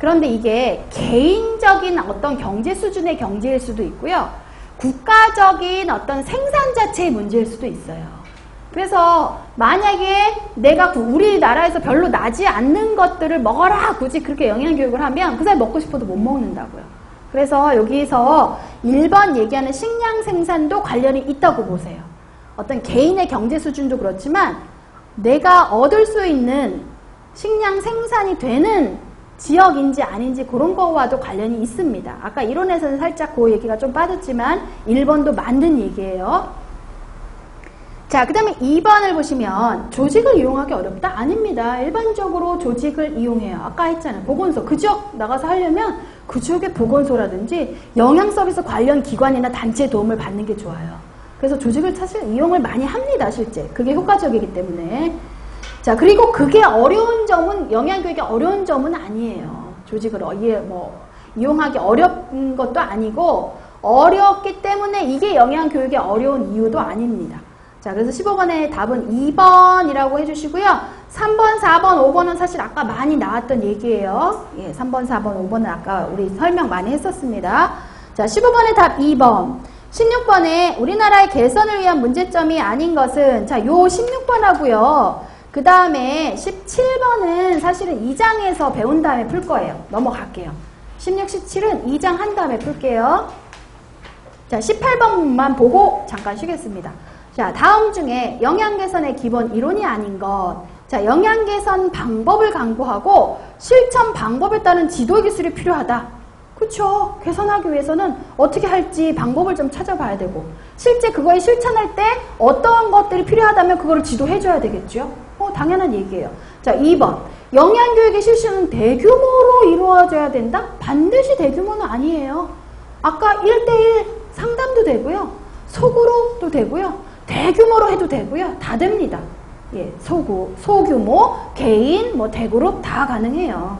그런데 이게 개인적인 어떤 경제 수준의 경제일 수도 있고요. 국가적인 어떤 생산 자체의 문제일 수도 있어요. 그래서 만약에 내가 우리나라에서 별로 나지 않는 것들을 먹어라 굳이 그렇게 영양교육을 하면 그 사람이 먹고 싶어도 못 먹는다고요. 그래서 여기서 1번 얘기하는 식량 생산도 관련이 있다고 보세요. 어떤 개인의 경제 수준도 그렇지만 내가 얻을 수 있는 식량 생산이 되는 지역인지 아닌지 그런 거와도 관련이 있습니다. 아까 이론에서는 살짝 그 얘기가 좀 빠졌지만 1번도 맞는 얘기예요. 자, 그 다음에 2번을 보시면 조직을 이용하기 어렵다? 아닙니다. 일반적으로 조직을 이용해요. 아까 했잖아요. 보건소. 그 지역 나가서 하려면 그 지역의 보건소라든지 영양서비스 관련 기관이나 단체의 도움을 받는 게 좋아요. 그래서 조직을 사실 이용을 많이 합니다. 실제. 그게 효과적이기 때문에. 자, 그리고 그게 어려운 점은 영양교육의 어려운 점은 아니에요. 조직을 이용하기 어려운 것도 아니고 어렵기 때문에 이게 영양교육의 어려운 이유도 아닙니다. 자, 그래서 15번의 답은 2번이라고 해주시고요. 3번, 4번, 5번은 사실 아까 많이 나왔던 얘기예요. 예, 3번, 4번, 5번은 아까 우리 설명 많이 했었습니다. 자, 15번의 답 2번. 16번에 우리나라의 개선을 위한 문제점이 아닌 것은, 자, 요 16번 하고요. 그 다음에 17번은 사실은 2장에서 배운 다음에 풀 거예요. 넘어갈게요. 16, 17은 2장 한 다음에 풀게요. 자, 18번만 보고 잠깐 쉬겠습니다. 자, 다음 중에 영양 개선의 기본 이론이 아닌 것. 자, 영양 개선 방법을 강구하고 실천 방법에 따른 지도 기술이 필요하다. 그쵸? 개선하기 위해서는 어떻게 할지 방법을 좀 찾아봐야 되고 실제 그거에 실천할 때 어떤 것들이 필요하다면 그거를 지도해줘야 되겠죠? 당연한 얘기예요. 자, 2번. 영양교육의 실시는 대규모로 이루어져야 된다? 반드시 대규모는 아니에요. 아까 1대1 상담도 되고요. 속으로도 되고요. 대규모로 해도 되고요. 다 됩니다. 예, 소규모, 개인, 뭐 대그룹 다 가능해요.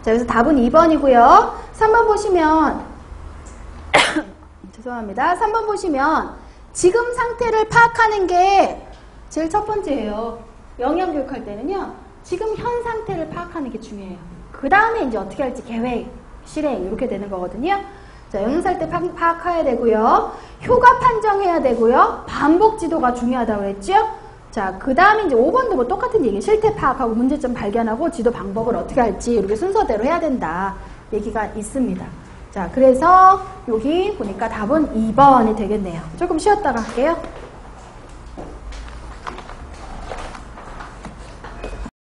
자, 그래서 답은 2번이고요. 3번 보시면 죄송합니다. 3번 보시면 지금 상태를 파악하는 게 제일 첫 번째예요. 영양교육할 때는요. 지금 현 상태를 파악하는 게 중요해요. 그 다음에 이제 어떻게 할지 계획, 실행 이렇게 되는 거거든요. 자, 영양살 때 파악해야 되고요. 효과 판정해야 되고요. 반복 지도가 중요하다고 했죠. 자, 그 다음에 이제 5번도 뭐 똑같은 얘기, 실태 파악하고 문제점 발견하고 지도 방법을 어떻게 할지 이렇게 순서대로 해야 된다 얘기가 있습니다. 자, 그래서 여기 보니까 답은 2번이 되겠네요. 조금 쉬었다가 할게요.